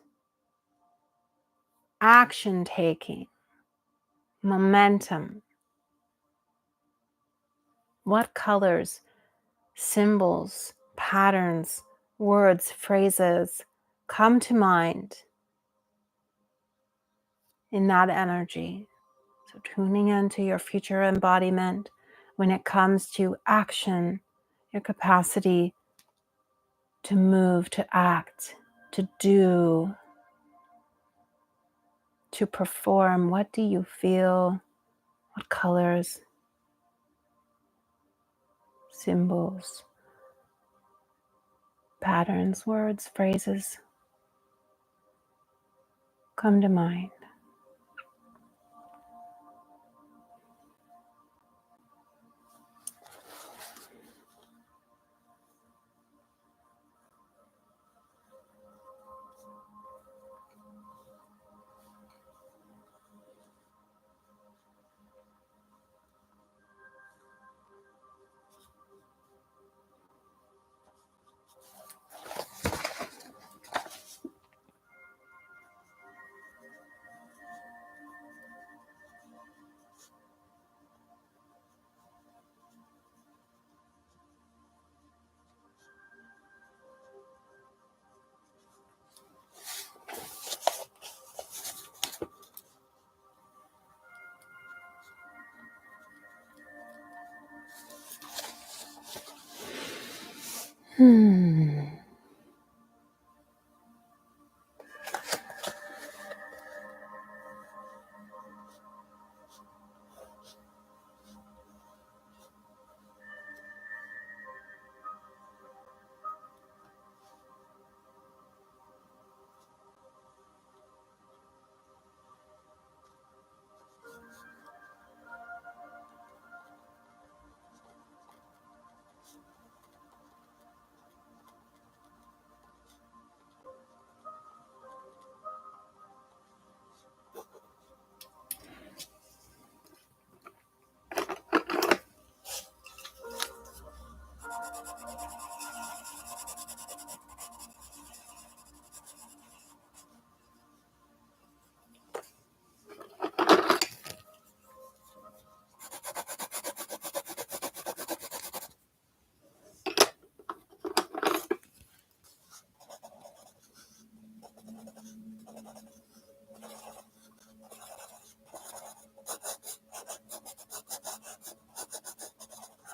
action taking, momentum. What colors, symbols, patterns, words, phrases come to mind in that energy? So tuning into your future embodiment when it comes to action, your capacity to move, to act, to do, to perform. What do you feel? What colors, symbols, patterns, words, phrases come to mind?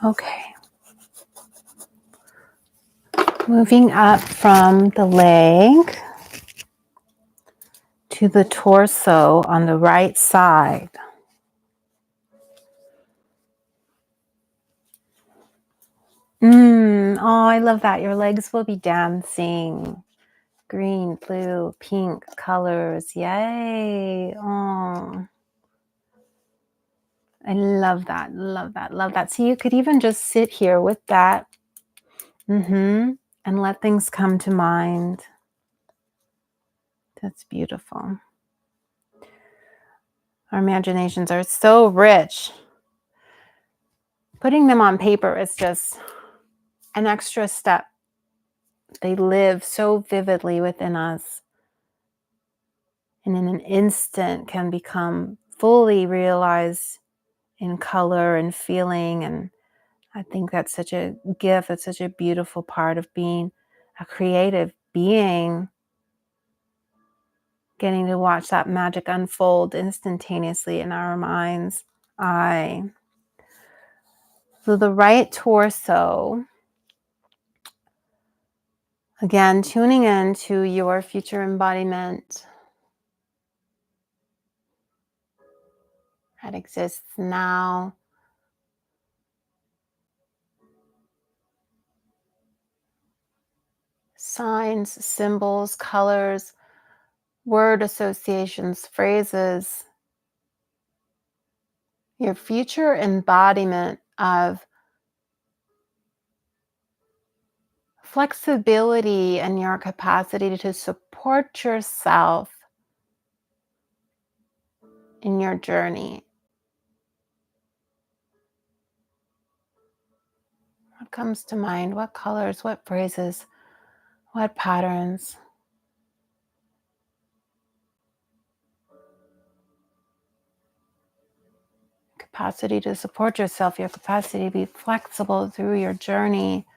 Okay. Moving up from the leg to the torso on the right side. Oh, I love that. Your legs will be dancing. Green, blue, pink colors. Yay. Oh, I love that. Love that. Love that. So you could even just sit here with that. And let things come to mind. That's beautiful. Our imaginations are so rich. Putting them on paper is just an extra step. They live so vividly within us, and in an instant can become fully realized in color and feeling and I think that's such a gift. It's such a beautiful part of being a creative being, getting to watch that magic unfold instantaneously in our mind's eye. So the right torso, again, tuning in to your future embodiment that exists now. Signs, symbols, colors, word associations, phrases. Your future embodiment of flexibility and your capacity to support yourself in your journey. What comes to mind? What colors? What phrases? What patterns? Capacity to support yourself, your capacity to be flexible through your journey.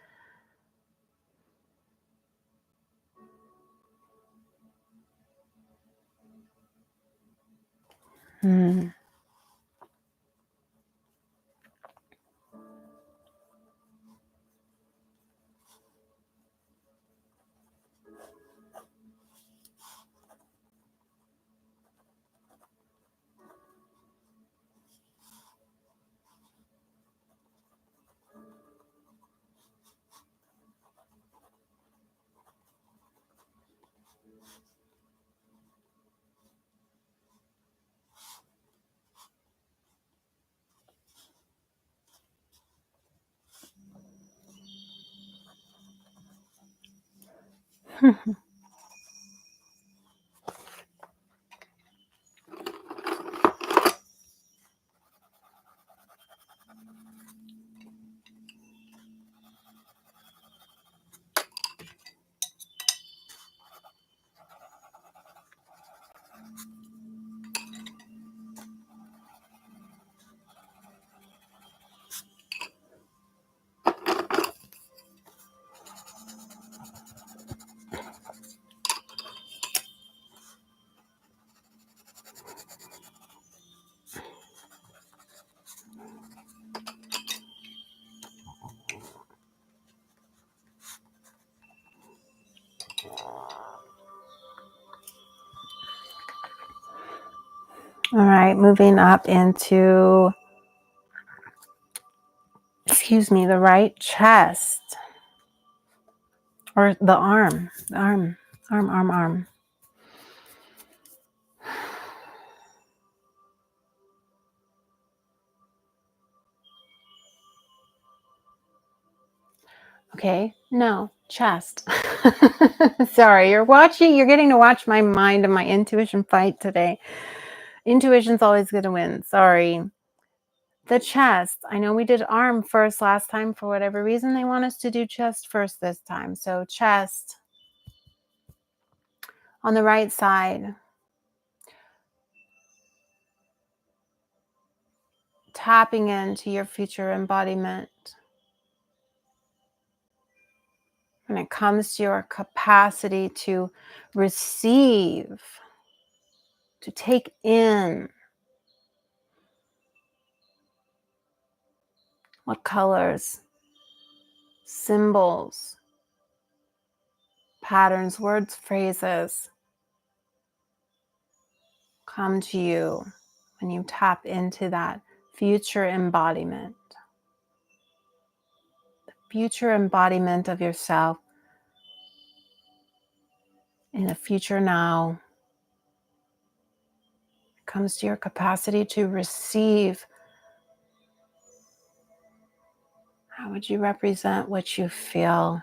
All right, moving up into, the right chest, or the arm. Okay, no, chest. Sorry, you're getting to watch my mind and my intuition fight today. Intuition's always going to win. Sorry. The chest. I know we did arm first last time. For whatever reason, they want us to do chest first this time. So chest on the right side. Tapping into your future embodiment. When it comes to your capacity to receive, to take in, what colors, symbols, patterns, words, phrases come to you when you tap into that future embodiment. The future embodiment of yourself in the future now. It comes to your capacity to receive. How would you represent what you feel?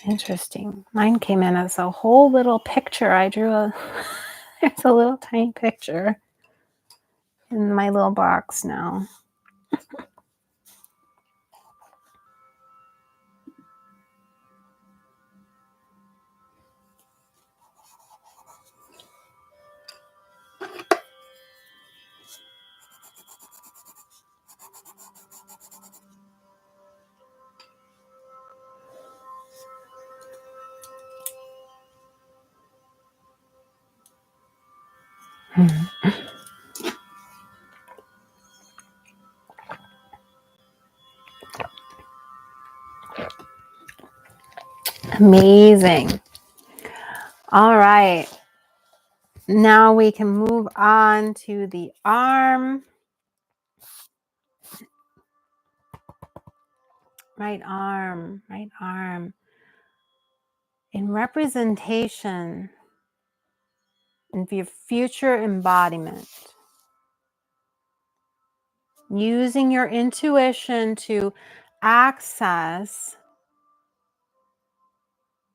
Interesting. Mine came in as a whole little picture. I drew it's a little tiny picture in my little box now. Amazing. All right. Now we can move on to the arm. Right arm, right arm. In representation of your future embodiment. Using your intuition to access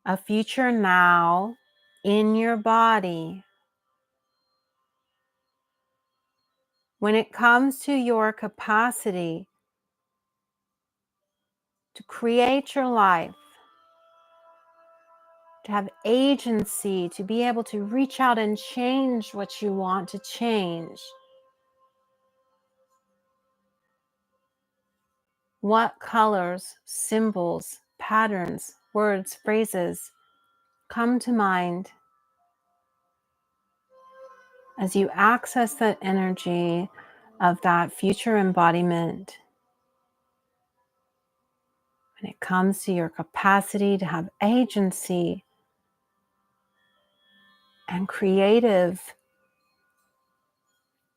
a future now in your body. When it comes to your capacity to create your life, to have agency, to be able to reach out and change what you want to change. What colors, symbols, patterns, words, phrases come to mind as you access that energy of that future embodiment? When it comes to your capacity to have agency and creative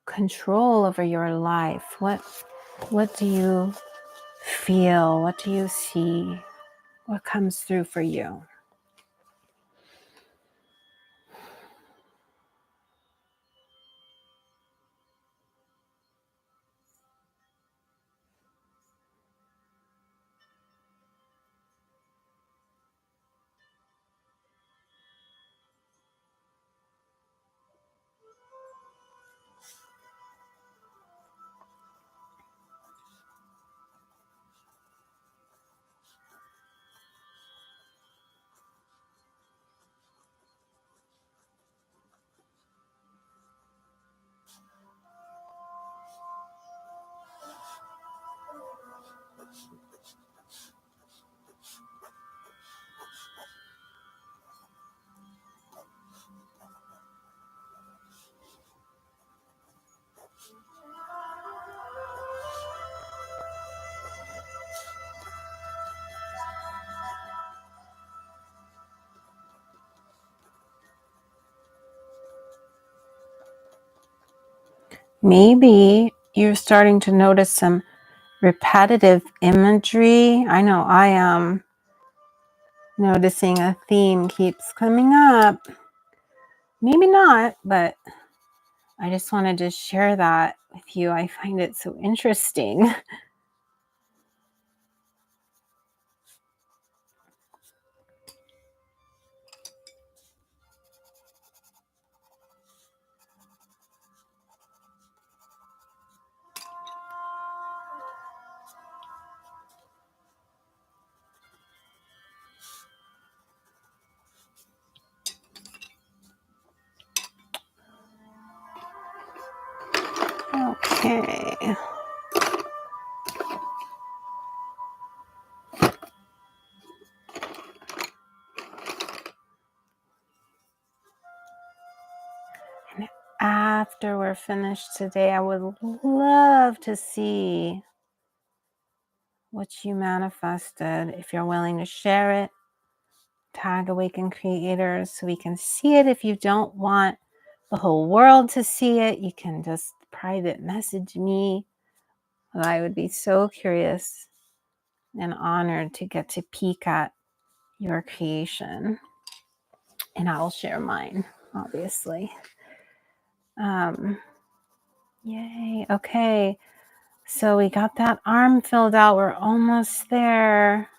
control over your life, what do you feel? What do you see? What comes through for you? Maybe you're starting to notice some repetitive imagery. I know I am noticing a theme keeps coming up. Maybe not, but I just wanted to share that with you. I find it so interesting. Okay. And after we're finished today, I would love to see what you manifested. If you're willing to share it, tag Awakened Creators so we can see it. If you don't want the whole world to see it, you can just private message me. I would be so curious and honored to get to peek at your creation. And I'll share mine, obviously. Yay. Okay. So we got that arm filled out. We're almost there.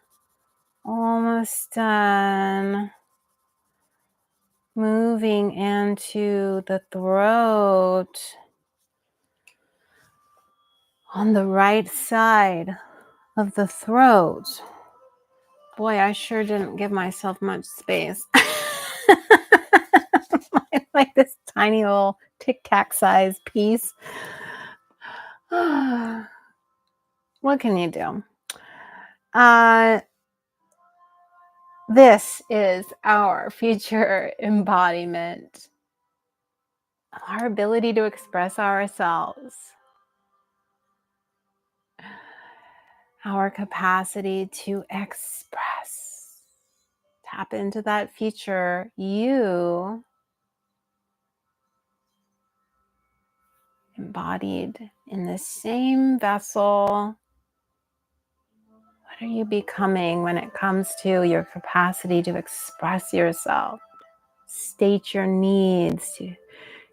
Almost done. Moving into the throat on the right side of the throat. Boy, I sure didn't give myself much space. Like this tiny little Tic Tac size piece. What can you do? This is our future embodiment, our ability to express ourselves, our capacity to express. Tap into that future you, embodied in the same vessel. What are you becoming when it comes to your capacity to express yourself? State your needs, to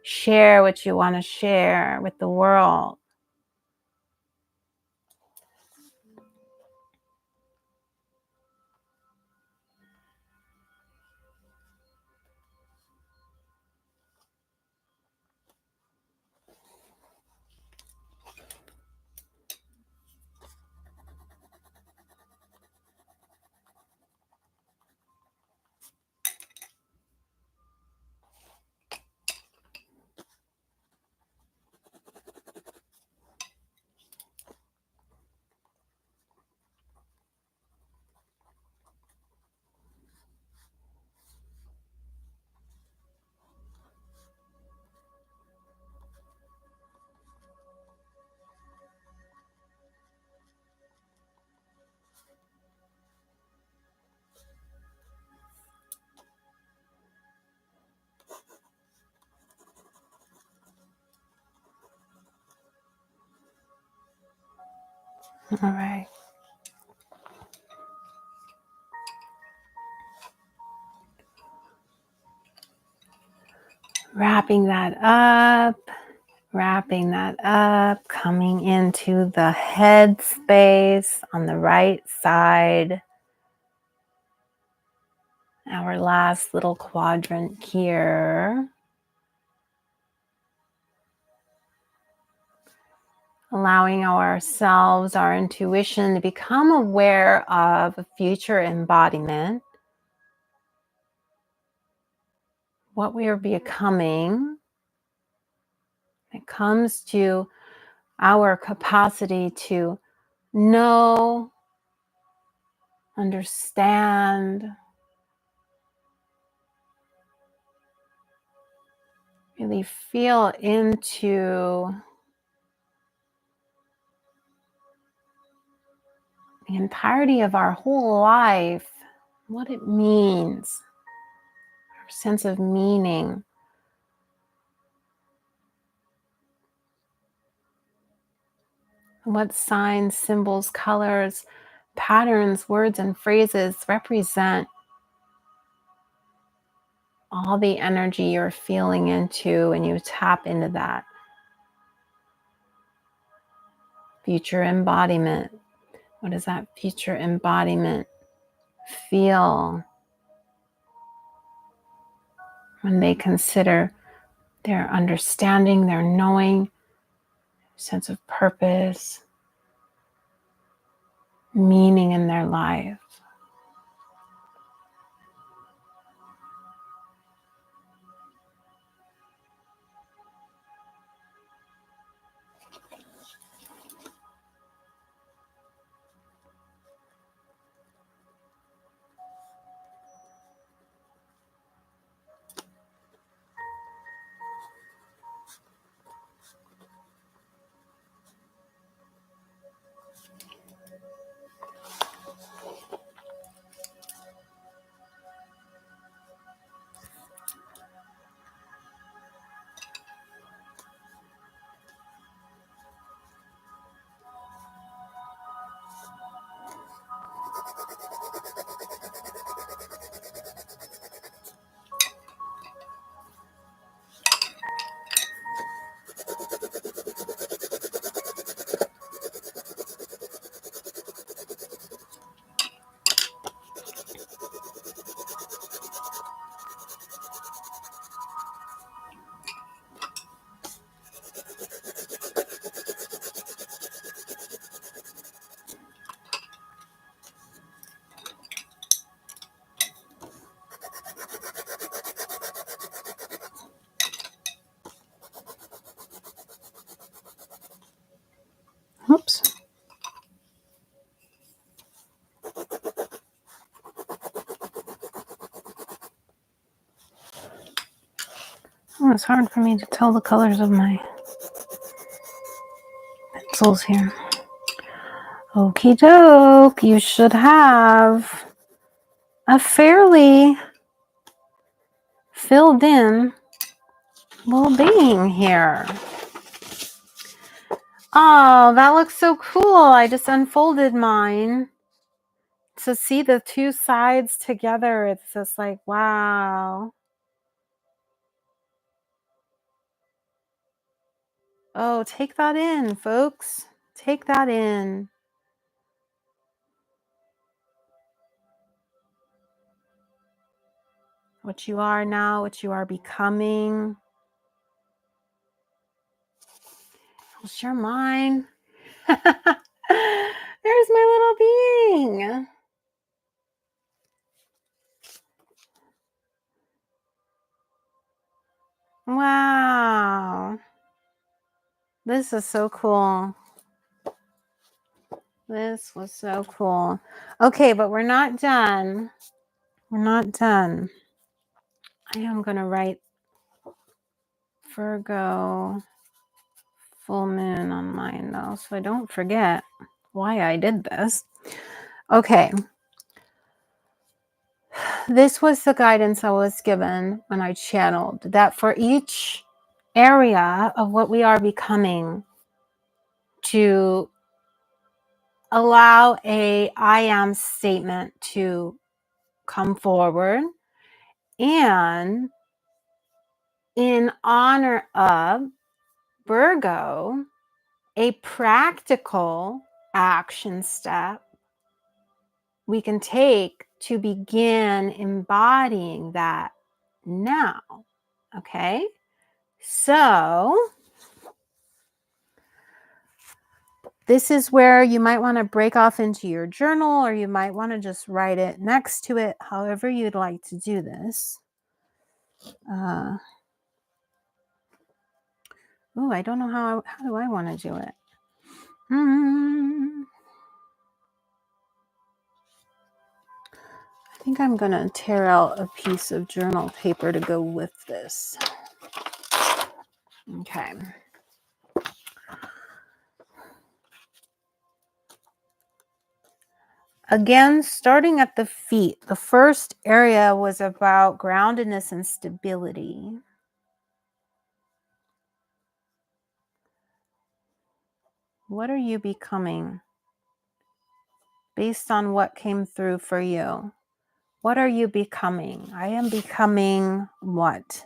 share what you want to share with the world. All right. Wrapping that up, coming into the head space on the right side. Our last little quadrant here. Allowing ourselves, our intuition, to become aware of a future embodiment. What we are becoming. It comes to our capacity to know, understand, really feel into the entirety of our whole life, what it means, our sense of meaning. What signs, symbols, colors, patterns, words, and phrases represent all the energy you're feeling into, and you tap into that future embodiment. What does that future embodiment feel when they consider their understanding, their knowing, sense of purpose, meaning in their life? Oops. Oh, it's hard for me to tell the colors of my pencils here. Okie doke, you should have a fairly filled in well-being here. Oh, that looks so cool. I just unfolded mine to see the two sides together. It's just like, wow. Oh, take that in, folks. Take that in. What you are now, what you are becoming. I'll share mine. There's my little being. Wow. This is so cool. This was so cool. Okay, but we're not done. We're not done. I am going to write Virgo full moon on mine though, so I don't forget why I did this. Okay. This was the guidance I was given when I channeled, that for each area of what we are becoming, to allow a I am statement to come forward, and in honor of Virgo, a practical action step we can take to begin embodying that now. Okay, so this is where you might want to break off into your journal, or you might want to just write it next to it, however you'd like to do this. I don't know how do I want to do it. I think I'm going to tear out a piece of journal paper to go with this. Okay. Again, starting at the feet, the first area was about groundedness and stability. What are you becoming based on what came through for you? What are you becoming? I am becoming what?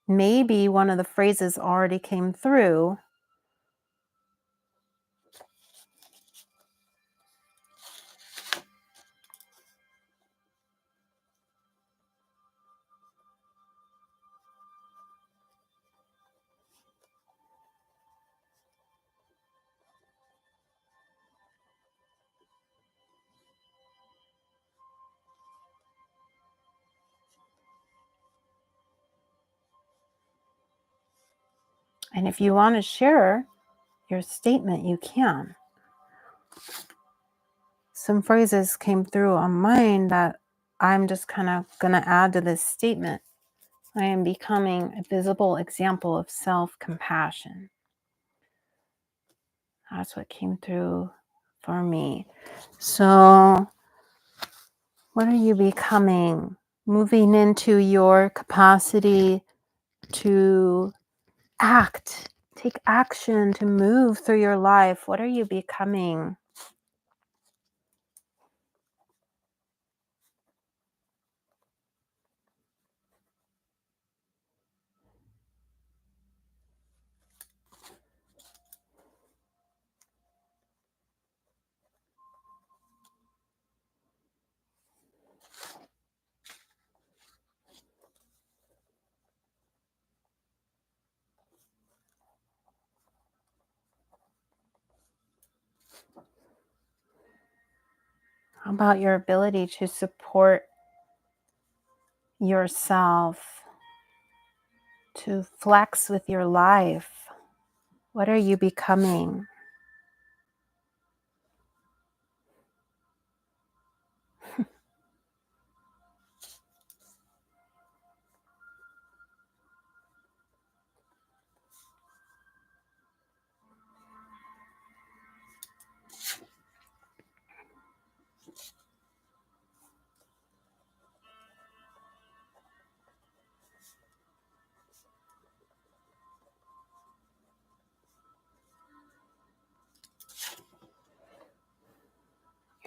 Maybe one of the phrases already came through. And if you want to share your statement, you can. Some phrases came through on mine that I'm just kind of going to add to this statement. I am becoming a visible example of self-compassion. That's what came through for me. So, what are you becoming? Moving into your capacity to act, take action, to move through your life. What are you becoming? How about your ability to support yourself, to flex with your life? What are you becoming?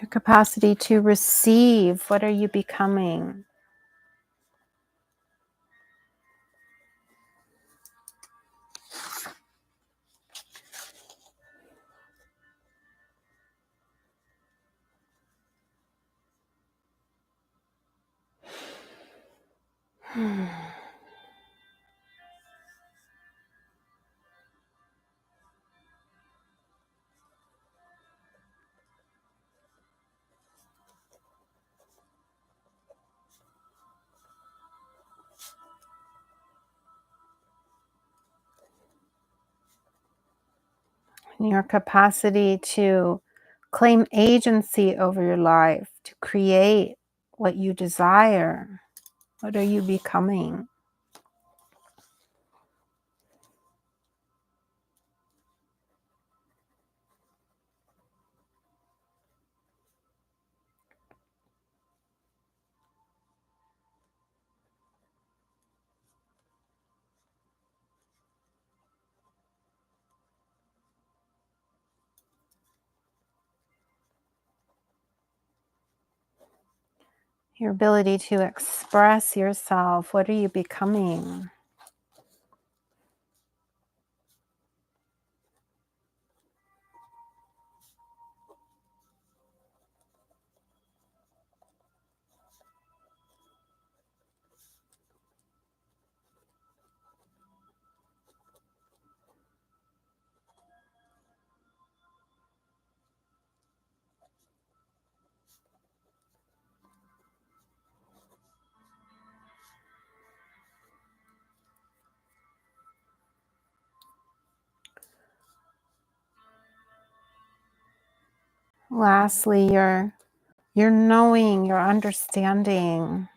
Your capacity to receive. What are you becoming? Your capacity to claim agency over your life, to create what you desire. What are you becoming? Your ability to express yourself. What are you becoming? Lastly, your knowing, your understanding,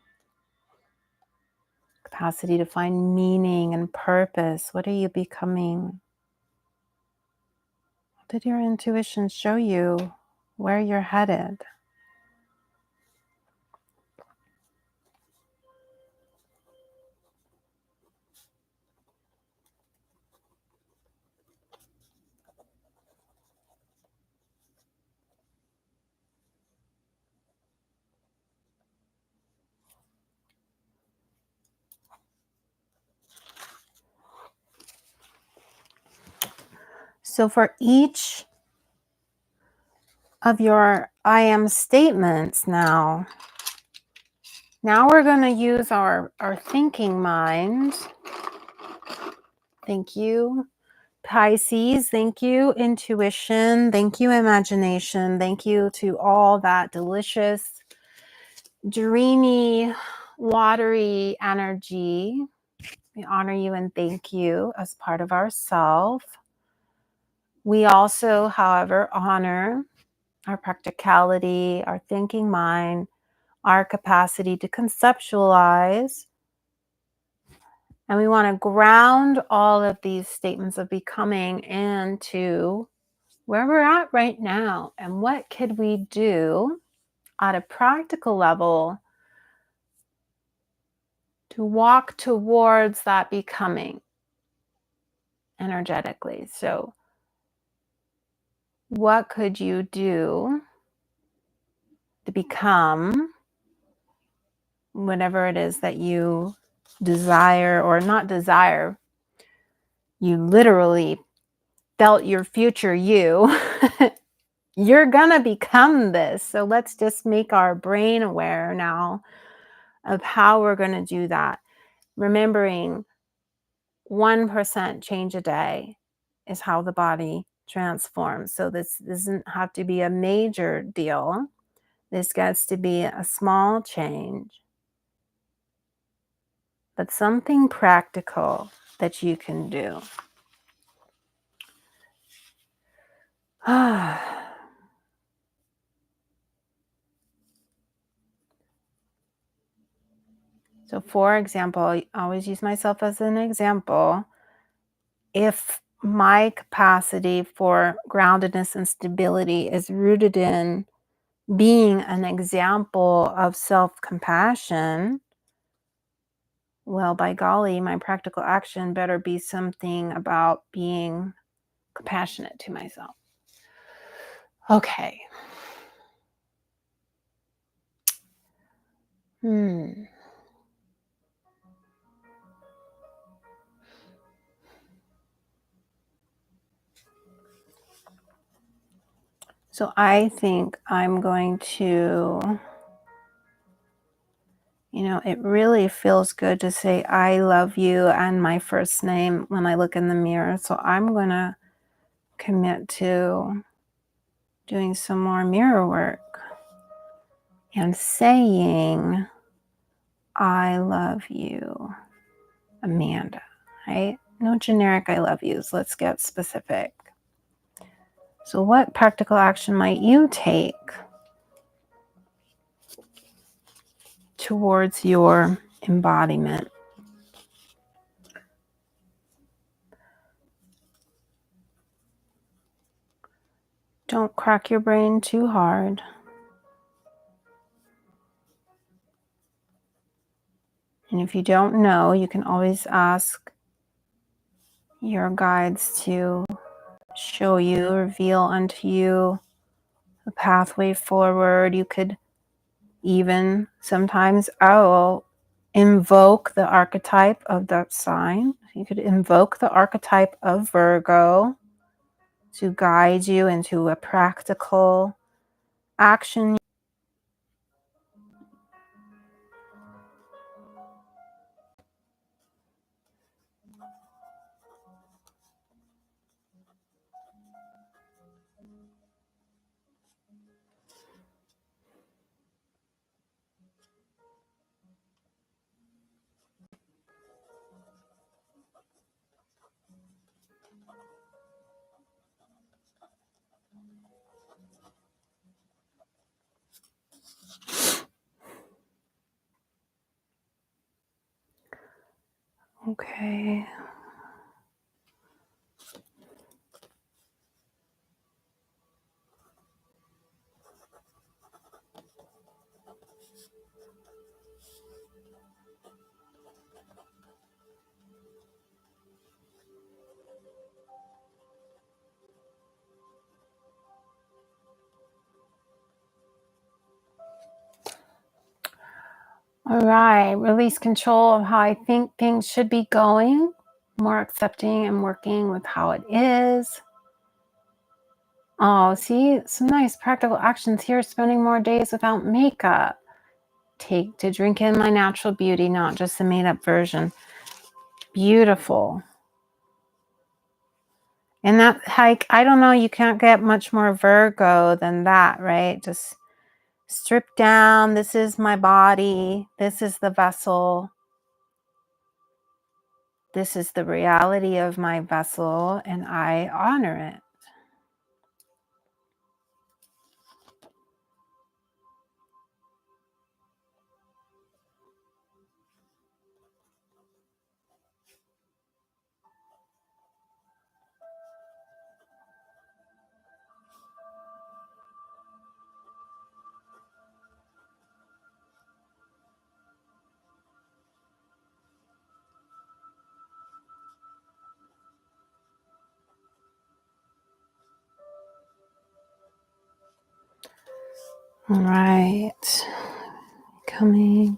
capacity to find meaning and purpose. What are you becoming? What did your intuition show you where you're headed? So for each of your I am statements now we're going to use our thinking mind. Thank you, Pisces. Thank you, intuition. Thank you, imagination. Thank you to all that delicious, dreamy, watery energy. We honor you and thank you as part of ourself. We also, however, honor our practicality, our thinking mind, our capacity to conceptualize. And we want to ground all of these statements of becoming into where we're at right now and what could we do at a practical level to walk towards that becoming energetically. So what could you do to become whatever it is that you desire or not desire? You literally felt your future you. You're gonna become this. So let's just make our brain aware now of how we're gonna do that. Remembering 1% change a day is how the body transforms. So this doesn't have to be a major deal. This gets to be a small change, but something practical that you can do. So, for example, I always use myself as an example. If my capacity for groundedness and stability is rooted in being an example of self-compassion, well, by golly, my practical action better be something about being compassionate to myself. Okay. So I think I'm going to, it really feels good to say I love you and my first name when I look in the mirror. So I'm going to commit to doing some more mirror work and saying, I love you, Amanda, right? No generic I love yous. Let's get specific. So what practical action might you take towards your embodiment? Don't crack your brain too hard. And if you don't know, you can always ask your guides to show you, reveal unto you the pathway forward. You could even sometimes, invoke the archetype of that sign. You could invoke the archetype of Virgo to guide you into a practical action. Okay. All right, release control of how I think things should be going, more accepting and working with how it is. Oh, see, some nice practical actions here. Spending more days without makeup. Take to drink in my natural beauty, not just the made up version. Beautiful. And that hike, I don't know, you can't get much more Virgo than that, right? Just strip down. This is my body. This is the vessel. This is the reality of my vessel, and I honor it. All right. Coming.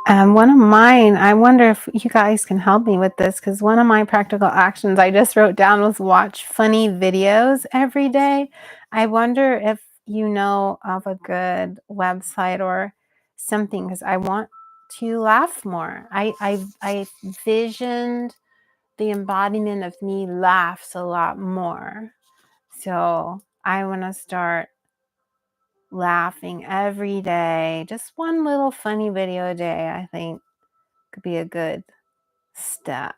One of mine, I wonder if you guys can help me with this, because one of my practical actions I just wrote down was watch funny videos every day. I wonder if you know of a good website or something, because I want to laugh more. I visioned the embodiment of me laughs a lot more. So I want to start laughing every day. Just one little funny video a day, I think, could be a good step.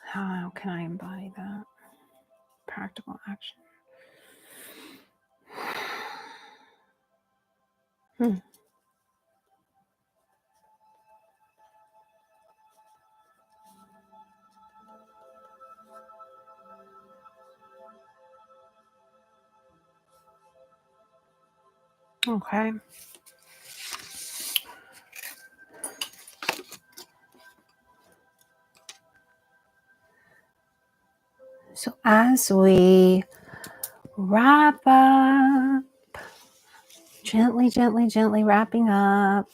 How can I embody that? Practical action. Okay. So as we wrap up, gently, gently, gently wrapping up.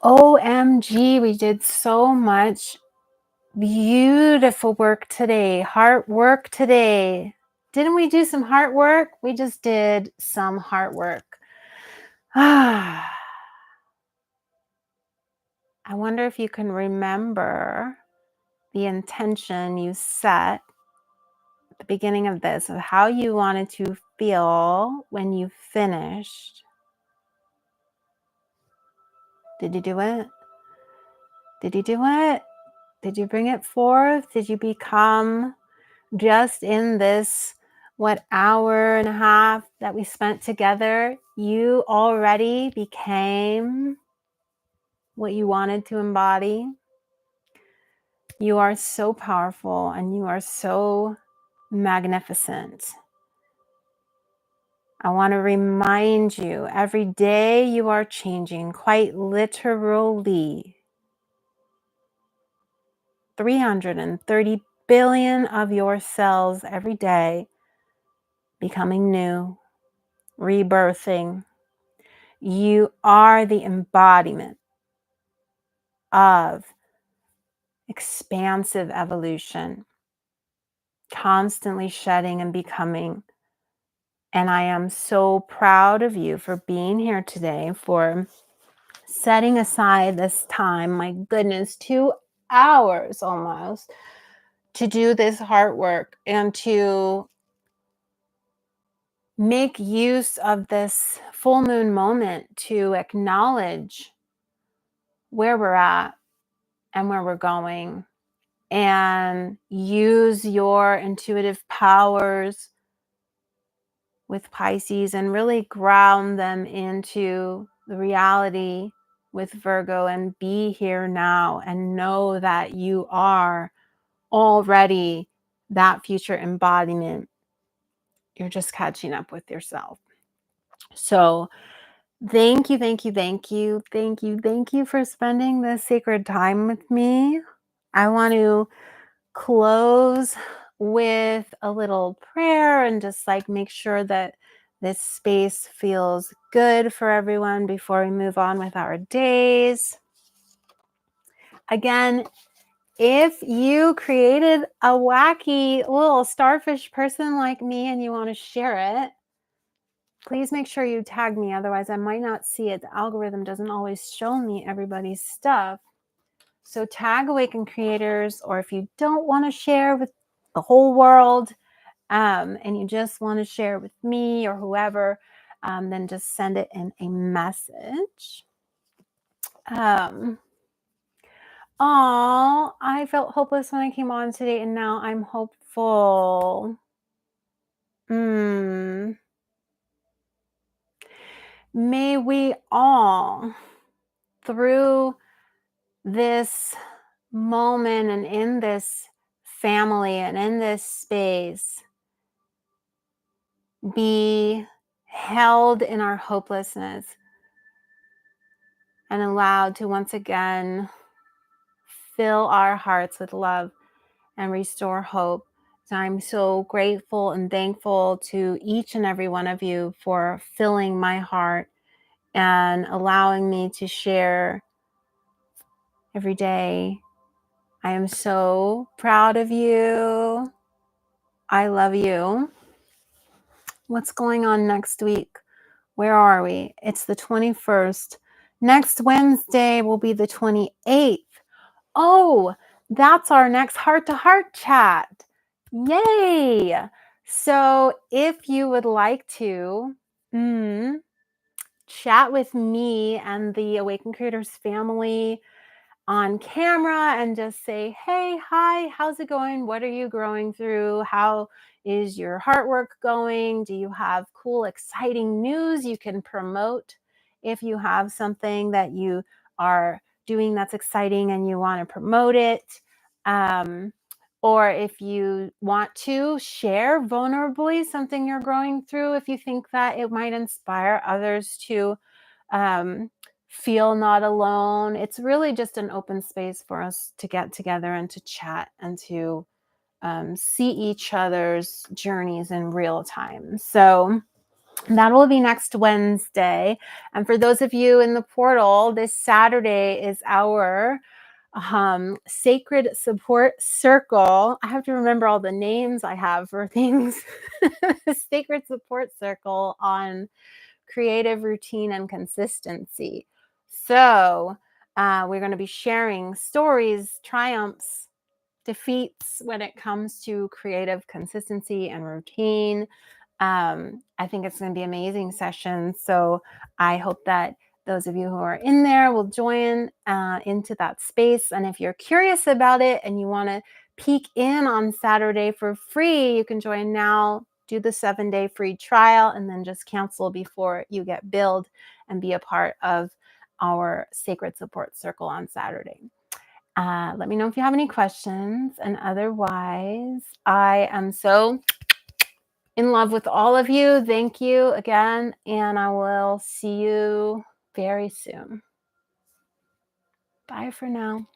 OMG, we did so much beautiful work today. Heart work today. Didn't we do some heart work? We just did some heart work. I wonder if you can remember the intention you set at the beginning of this, of how you wanted to feel when you finished. Did you do it? Did you do it? Did you bring it forth? Did you become, just in this, hour and a half that we spent together, you already became what you wanted to embody? You are so powerful and you are so magnificent. I want to remind you, every day you are changing, quite literally. 330 billion of your cells every day becoming new, rebirthing. You are the embodiment of expansive evolution, constantly shedding and becoming. And I am so proud of you for being here today, for setting aside this time, my goodness, 2 hours almost, to do this heart work and to make use of this full moon moment to acknowledge where we're at and where we're going, and use your intuitive powers with Pisces and really ground them into the reality with Virgo, and be here now and know that you are already that future embodiment. You're just catching up with yourself. So thank you, thank you, thank you, thank you, thank you for spending this sacred time with me. I want to close with a little prayer and just make sure that this space feels good for everyone before we move on with our days. Again, if you created a wacky little starfish person like me and you want to share it, please make sure you tag me. Otherwise, I might not see it. The algorithm doesn't always show me everybody's stuff. So tag Awaken Creators, or if you don't want to share with the whole world, and you just want to share with me or whoever, then just send it in a message. I felt hopeless when I came on today, and now I'm hopeful. May we all, through this moment and in this family and in this space, be held in our hopelessness and allowed to once again fill our hearts with love and restore hope. So I'm so grateful and thankful to each and every one of you for filling my heart and allowing me to share every day. I am so proud of you. I love you. What's going on next week? Where are we? It's the 21st. Next Wednesday will be the 28th. Oh, that's our next heart to heart chat. Yay! So if you would like to chat with me and the Awakened Creators family on camera and just say, hey, hi, how's it going? What are you growing through? How is your heart work going? Do you have cool, exciting news you can promote? If you have something that you are doing that's exciting and you want to promote it, or if you want to share vulnerably something you're growing through, if you think that it might inspire others to um, feel not alone. It's really just an open space for us to get together and to chat and to see each other's journeys in real time. So that will be next Wednesday. And for those of you in the portal, this Saturday is our sacred support circle. I have to remember all the names I have for things. Sacred support circle on creative routine and consistency. So we're going to be sharing stories, triumphs, defeats when it comes to creative consistency and routine. I think it's going to be an amazing session. So I hope that those of you who are in there will join into that space. And if you're curious about it and you want to peek in on Saturday for free, you can join now, do the 7-day free trial, and then just cancel before you get billed and be a part of our sacred support circle on Saturday. Let me know if you have any questions. And otherwise, I am so in love with all of you. Thank you again. And I will see you very soon. Bye for now.